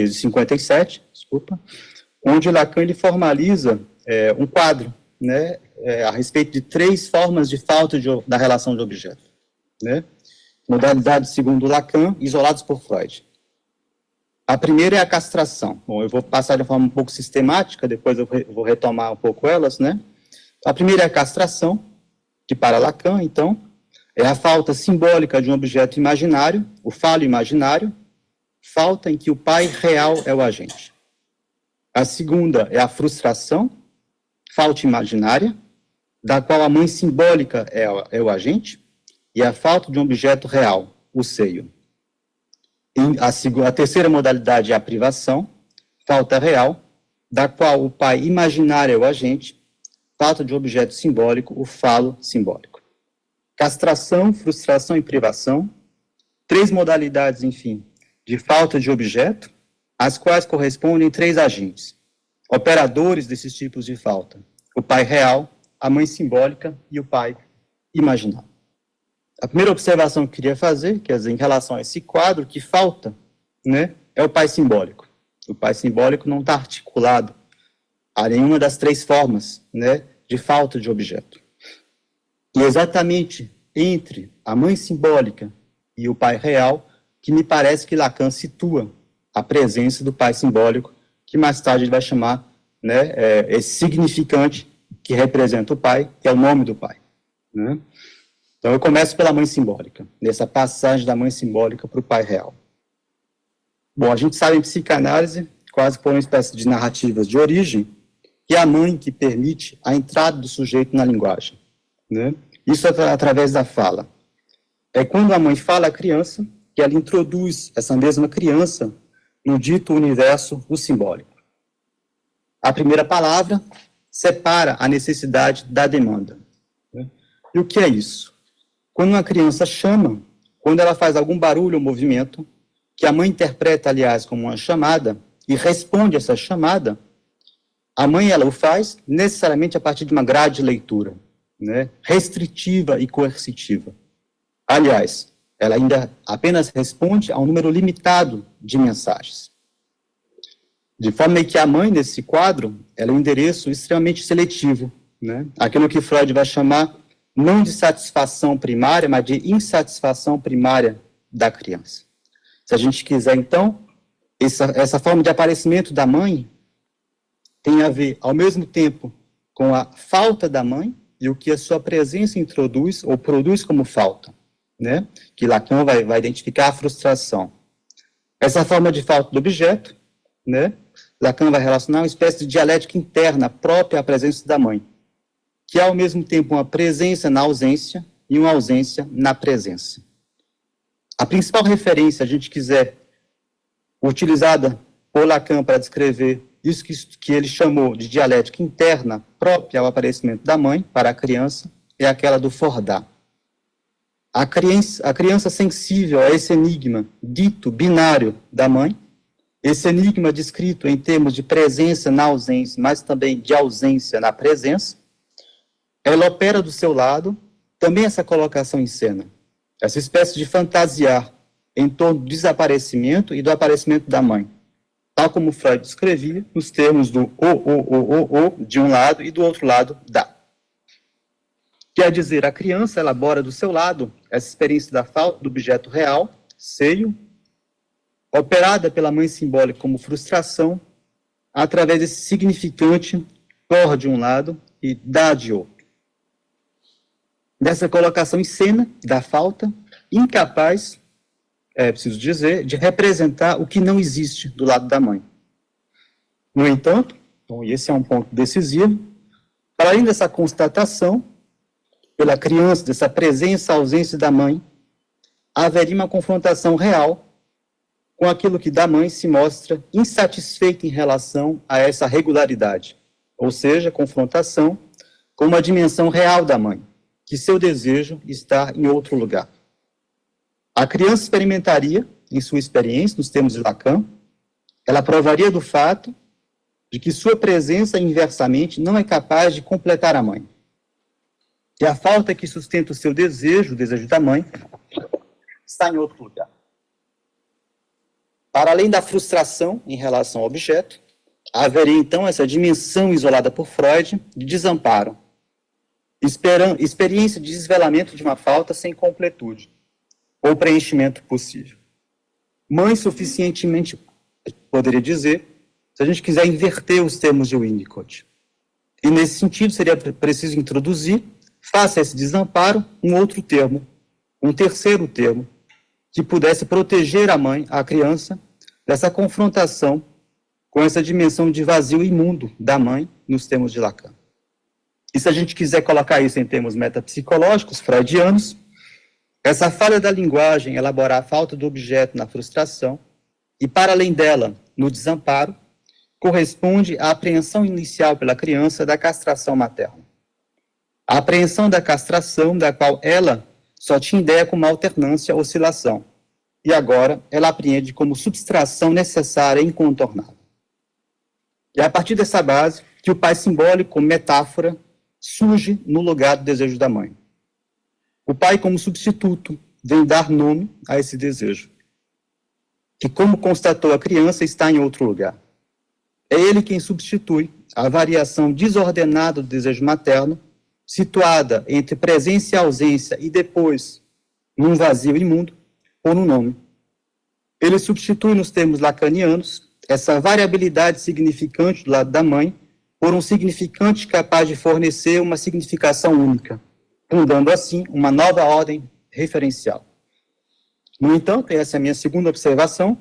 57, desculpa, onde Lacan ele formaliza um quadro, né, a respeito de 3 formas de falta da relação de objeto, né, modalidades segundo Lacan, isolados por Freud. A primeira é a castração. Bom, eu vou passar de forma um pouco sistemática, depois eu vou retomar um pouco elas, né. A primeira é a castração, que para Lacan, então, é a falta simbólica de um objeto imaginário, o falo imaginário, falta em que o pai real é o agente. A segunda é a frustração, falta imaginária, da qual a mãe simbólica é o agente, e a falta de um objeto real, o seio. A terceira modalidade é a privação, falta real, da qual o pai imaginário é o agente, falta de um objeto simbólico, o falo simbólico. Castração, frustração e privação, 3 modalidades, enfim, de falta de objeto, as quais correspondem 3 agentes, operadores desses tipos de falta: o pai real, a mãe simbólica e o pai imaginário. A primeira observação que eu queria fazer, quer dizer, em relação a esse quadro, que falta, né, é o pai simbólico. O pai simbólico não está articulado a nenhuma das 3 formas, né, de falta de objeto. E exatamente entre a mãe simbólica e o pai real, que me parece que Lacan situa a presença do pai simbólico, que mais tarde ele vai chamar, né, esse significante que representa o pai, que é o nome do pai. Né? Então, eu começo pela mãe simbólica, nessa passagem da mãe simbólica para o pai real. Bom, a gente sabe em psicanálise, quase por uma espécie de narrativas de origem, que é a mãe que permite a entrada do sujeito na linguagem. Né? Isso através da fala. É quando a mãe fala à criança, que ela introduz essa mesma criança no dito universo do simbólico. A primeira palavra separa a necessidade da demanda. Né? E o que é isso? Quando uma criança chama, quando ela faz algum barulho ou movimento, que a mãe interpreta, aliás, como uma chamada, e responde essa chamada, a mãe ela o faz necessariamente a partir de uma grade de leitura, né, restritiva e coercitiva. Aliás, ela ainda apenas responde a um número limitado de mensagens. De forma que a mãe, nesse quadro, ela é um endereço extremamente seletivo, né, aquilo que Freud vai chamar não de satisfação primária, mas de insatisfação primária da criança. Se a gente quiser, então, essa forma de aparecimento da mãe tem a ver, ao mesmo tempo, com a falta da mãe e o que a sua presença introduz ou produz como falta, né? Que Lacan vai identificar a frustração. Essa forma de falta do objeto, né? Lacan vai relacionar uma espécie de dialética interna própria à presença da mãe, que é, ao mesmo tempo, uma presença na ausência e uma ausência na presença. A principal referência, a gente quiser, utilizada por Lacan para descrever isso que ele chamou de dialética interna própria ao aparecimento da mãe para a criança, é aquela do Fordá. A criança sensível a esse enigma dito binário da mãe, esse enigma descrito em termos de presença na ausência, mas também de ausência na presença, ela opera do seu lado também essa colocação em cena, essa espécie de fantasiar em torno do desaparecimento e do aparecimento da mãe, tal como Freud descrevia nos termos do o de um lado e do outro lado da. Quer dizer, a criança elabora do seu lado essa experiência da falta do objeto real, seio, operada pela mãe simbólica como frustração, através desse significante cor de um lado e dá de outro. Dessa colocação em cena da falta, incapaz, preciso dizer, de representar o que não existe do lado da mãe. No entanto, bom, e esse é um ponto decisivo, para além dessa constatação, pela criança, dessa presença, ausência da mãe, haveria uma confrontação real com aquilo que da mãe se mostra insatisfeito em relação a essa regularidade, ou seja, confrontação com uma dimensão real da mãe, que seu desejo está em outro lugar. A criança experimentaria, em sua experiência, nos termos de Lacan, ela provaria do fato de que sua presença inversamente não é capaz de completar a mãe. E a falta que sustenta o seu desejo, o desejo da mãe, está em outro lugar. Para além da frustração em relação ao objeto, haveria então essa dimensão isolada por Freud de desamparo, experiência de desvelamento de uma falta sem completude ou preenchimento possível. Mãe suficientemente, poderia dizer, se a gente quiser inverter os termos de Winnicott. E nesse sentido seria preciso introduzir, face a esse desamparo, um outro termo, um terceiro termo, que pudesse proteger a mãe, a criança, dessa confrontação com essa dimensão de vazio imundo da mãe, nos termos de Lacan. E se a gente quiser colocar isso em termos metapsicológicos, freudianos, essa falha da linguagem elaborar a falta do objeto na frustração, e para além dela, no desamparo, corresponde à apreensão inicial pela criança da castração materna. A apreensão da castração, da qual ela só tinha ideia como alternância, oscilação, e agora ela apreende como subtração necessária e incontornável. E é a partir dessa base que o pai simbólico, como metáfora, surge no lugar do desejo da mãe. O pai, como substituto, vem dar nome a esse desejo, que, como constatou a criança, está em outro lugar. É ele quem substitui a variação desordenada do desejo materno, situada entre presença e ausência e depois num vazio imundo, ou no nome. Ele substitui, nos termos lacanianos, essa variabilidade significante do lado da mãe por um significante capaz de fornecer uma significação única, fundando assim uma nova ordem referencial. No entanto, essa é a minha segunda observação,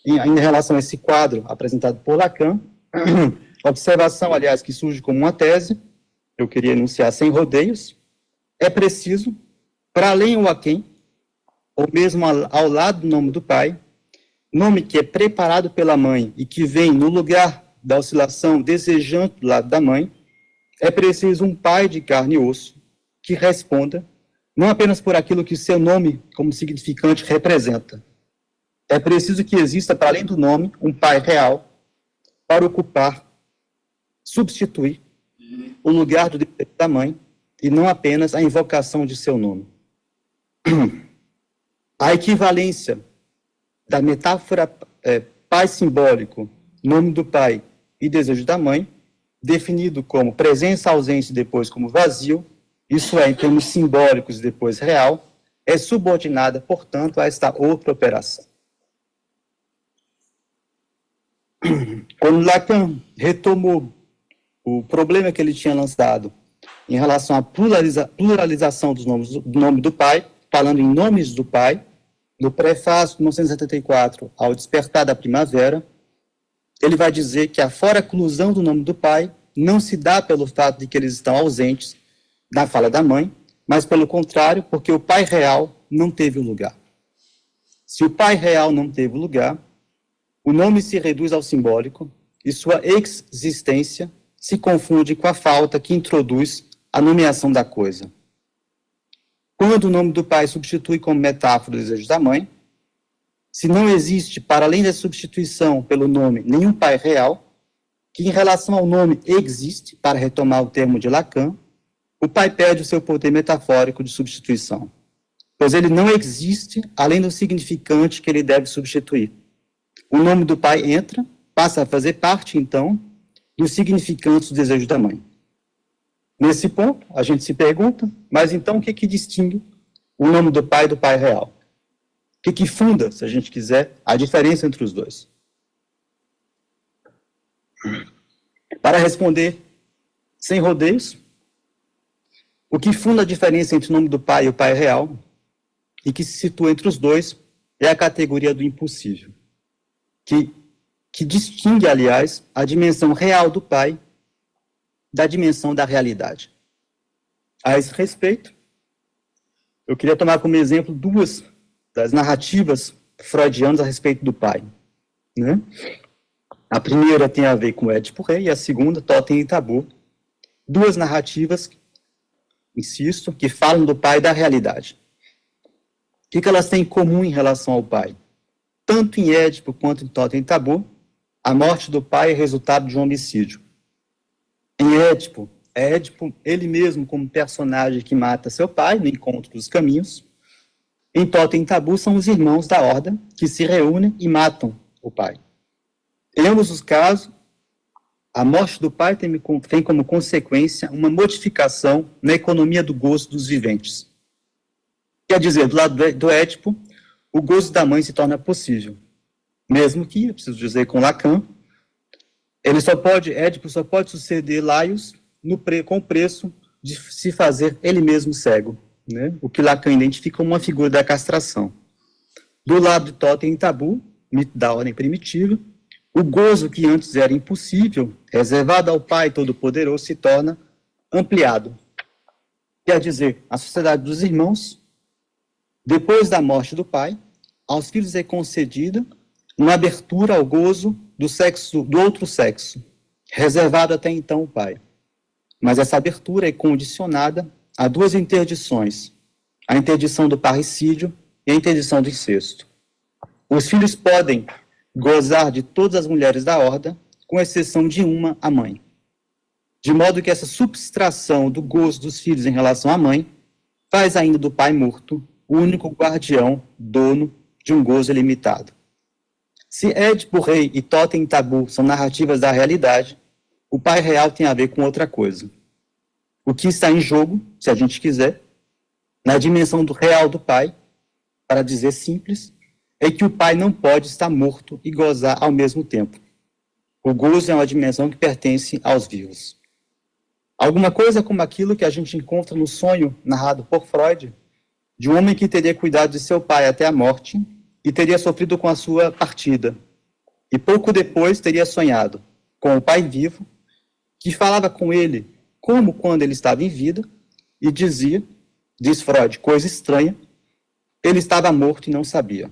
em relação a esse quadro apresentado por Lacan, observação, aliás, que surge como uma tese, eu queria enunciar sem rodeios, é preciso, para além ou aquém, ou mesmo ao lado do nome do pai, nome que é preparado pela mãe e que vem no lugar da oscilação desejante do lado da mãe, é preciso um pai de carne e osso, que responda, não apenas por aquilo que seu nome, como significante, representa. É preciso que exista, para além do nome, um pai real para ocupar, substituir o lugar do desejo da mãe e não apenas a invocação de seu nome. A equivalência da metáfora pai simbólico, nome do pai e desejo da mãe, definido como presença, ausência e depois como vazio, isso é, em termos simbólicos e depois real, é subordinada, portanto, a esta outra operação. Quando Lacan retomou o problema que ele tinha lançado em relação à pluralização dos nomes, do nome do pai, falando em nomes do pai, no prefácio de 1974 ao Despertar da Primavera, ele vai dizer que a fora-clusão do nome do pai não se dá pelo fato de que eles estão ausentes da fala da mãe, mas pelo contrário, porque o pai real não teve o lugar. Se o pai real não teve o lugar, o nome se reduz ao simbólico e sua existência se confunde com a falta que introduz a nomeação da coisa. Quando o nome do pai substitui como metáfora o desejo da mãe, se não existe, para além da substituição pelo nome, nenhum pai real, que em relação ao nome existe, para retomar o termo de Lacan, o pai perde o seu poder metafórico de substituição, pois ele não existe além do significante que ele deve substituir. O nome do pai entra, passa a fazer parte, então, dos significantes do desejo da mãe. Nesse ponto, a gente se pergunta, mas então o que distingue o nome do pai real? O que funda, se a gente quiser, a diferença entre os dois? Para responder sem rodeios, o que funda a diferença entre o nome do pai e o pai real, e que se situa entre os dois, é a categoria do impossível, que distingue, aliás, a dimensão real do pai da dimensão da realidade. A esse respeito, eu queria tomar como exemplo duas das narrativas freudianas a respeito do pai, né? A primeira tem a ver com Édipo Rei e a segunda, Totem e Tabu. Duas narrativas, insisto, que falam do pai e da realidade. O que elas têm em comum em relação ao pai? Tanto em Édipo quanto em Totem e Tabu, a morte do pai é resultado de um homicídio. Em Édipo, é Édipo, ele mesmo como personagem que mata seu pai no encontro dos caminhos. Em Totem e Tabu são os irmãos da Horda que se reúnem e matam o pai. Em ambos os casos, a morte do pai tem como consequência uma modificação na economia do gozo dos viventes. Quer dizer, do lado do Édipo, o gozo da mãe se torna possível. Mesmo que, eu preciso dizer com Lacan, Édipo só pode suceder Laios com o preço de se fazer ele mesmo cego, né? O que Lacan identifica como uma figura da castração. Do lado de Totem e Tabu, mito da ordem primitiva, o gozo que antes era impossível, reservado ao Pai Todo-Poderoso, se torna ampliado. Quer dizer, a sociedade dos irmãos, depois da morte do pai, aos filhos é concedida uma abertura ao gozo do outro sexo, reservado até então ao pai. Mas essa abertura é condicionada a duas interdições, a interdição do parricídio e a interdição do incesto. Os filhos podem gozar de todas as mulheres da horda, com exceção de uma, a mãe. De modo que essa subtração do gozo dos filhos em relação à mãe faz ainda do pai morto o único guardião, dono de um gozo ilimitado. Se Édipo Rei e Totem e Tabu são narrativas da realidade, o pai real tem a ver com outra coisa. O que está em jogo, se a gente quiser, na dimensão do real do pai, para dizer simples, é que o pai não pode estar morto e gozar ao mesmo tempo. O gozo é uma dimensão que pertence aos vivos. Alguma coisa como aquilo que a gente encontra no sonho narrado por Freud, de um homem que teria cuidado de seu pai até a morte e teria sofrido com a sua partida. E pouco depois teria sonhado com o pai vivo, que falava com ele como quando ele estava em vida, e dizia, diz Freud, coisa estranha, ele estava morto e não sabia.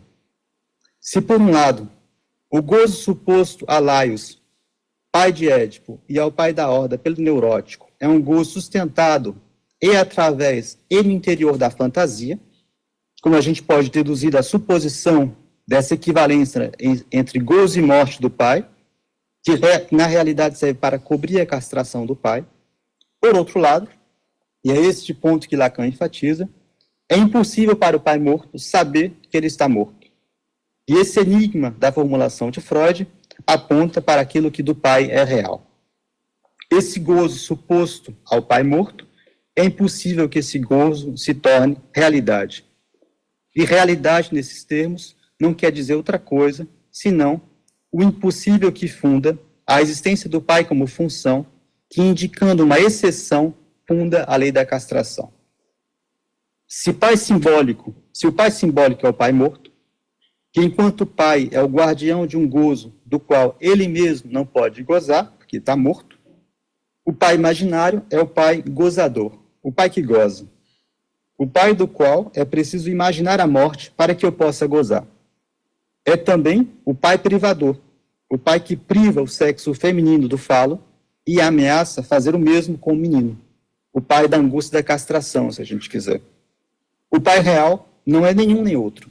Se, por um lado, o gozo suposto a Laios, pai de Édipo, e ao pai da Horda pelo neurótico, é um gozo sustentado e através e no interior da fantasia, como a gente pode deduzir da suposição dessa equivalência entre gozo e morte do pai, que na realidade serve para cobrir a castração do pai. Por outro lado, e é este ponto que Lacan enfatiza, é impossível para o pai morto saber que ele está morto. E esse enigma da formulação de Freud aponta para aquilo que do pai é real. Esse gozo suposto ao pai morto, é impossível que esse gozo se torne realidade. E realidade, nesses termos, não quer dizer outra coisa, senão o impossível que funda a existência do pai como função, que, indicando uma exceção, funda a lei da castração. Se o pai simbólico é o pai morto, que enquanto pai é o guardião de um gozo do qual ele mesmo não pode gozar, porque está morto, o pai imaginário é o pai gozador, o pai que goza, o pai do qual é preciso imaginar a morte para que eu possa gozar. É também o pai privador, o pai que priva o sexo feminino do falo e ameaça fazer o mesmo com o menino, o pai da angústia da castração, se a gente quiser. O pai real não é nenhum nem outro.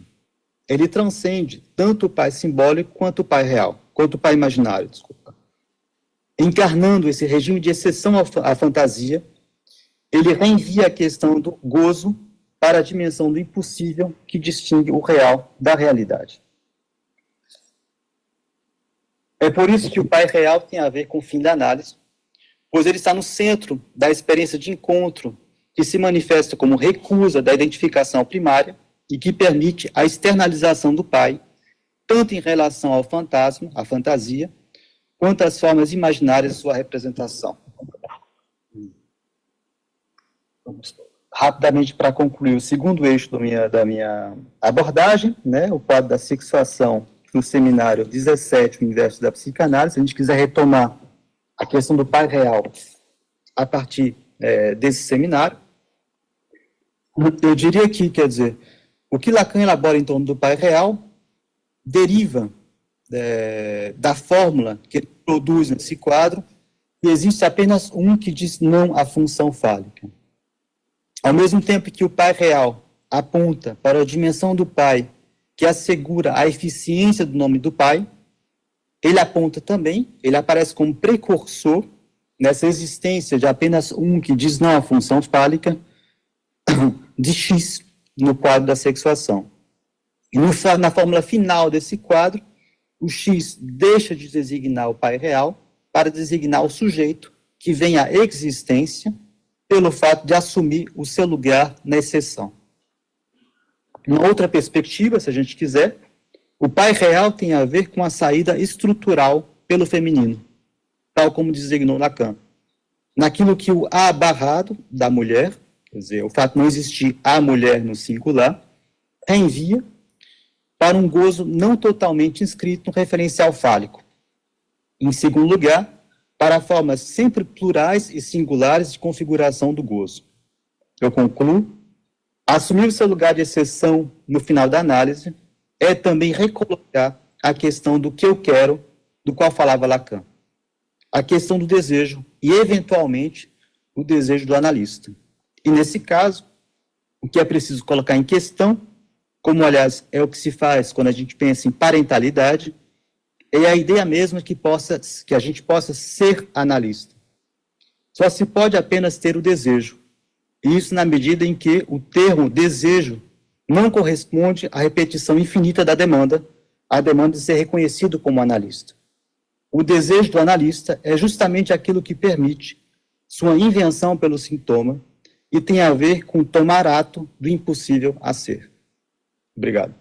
Ele transcende tanto o pai simbólico quanto o pai real, quanto o pai imaginário, desculpa. Encarnando esse regime de exceção à fantasia, ele reenvia a questão do gozo para a dimensão do impossível que distingue o real da realidade. É por isso que o pai real tem a ver com o fim da análise, pois ele está no centro da experiência de encontro que se manifesta como recusa da identificação primária e que permite a externalização do pai, tanto em relação ao fantasma, à fantasia, quanto às formas imaginárias de sua representação. Rapidamente, para concluir, o segundo eixo da minha abordagem, né, o quadro da sexuação no seminário 17, o inverso da psicanálise. Se a gente quiser retomar a questão do pai real a partir desse seminário, eu diria que, quer dizer, o que Lacan elabora em torno do pai real deriva da fórmula que ele produz nesse quadro, e existe apenas um que diz não à função fálica. Ao mesmo tempo que o pai real aponta para a dimensão do pai que assegura a eficiência do nome do pai, ele aponta também, ele aparece como precursor nessa existência de apenas um que diz não à função fálica, de X no quadro da sexuação. E na fórmula final desse quadro, o X deixa de designar o pai real para designar o sujeito que vem à existência pelo fato de assumir o seu lugar na exceção. Em outra perspectiva, se a gente quiser, o pai real tem a ver com a saída estrutural pelo feminino, tal como designou Lacan. Naquilo que o A barrado da mulher, quer dizer, o fato de não existir a mulher no singular, reenvia para um gozo não totalmente inscrito no referencial fálico. Em segundo lugar, para formas sempre plurais e singulares de configuração do gozo. Eu concluo. Assumir o seu lugar de exceção no final da análise é também recolocar a questão do que eu quero, do qual falava Lacan. A questão do desejo e, eventualmente, o desejo do analista. E, nesse caso, o que é preciso colocar em questão, como, aliás, é o que se faz quando a gente pensa em parentalidade, é a ideia mesma que a gente possa ser analista. Só se pode apenas ter o desejo. Isso na medida em que o termo desejo não corresponde à repetição infinita da demanda, a demanda de ser reconhecido como analista. O desejo do analista é justamente aquilo que permite sua invenção pelo sintoma e tem a ver com tomar ato do impossível a ser. Obrigado.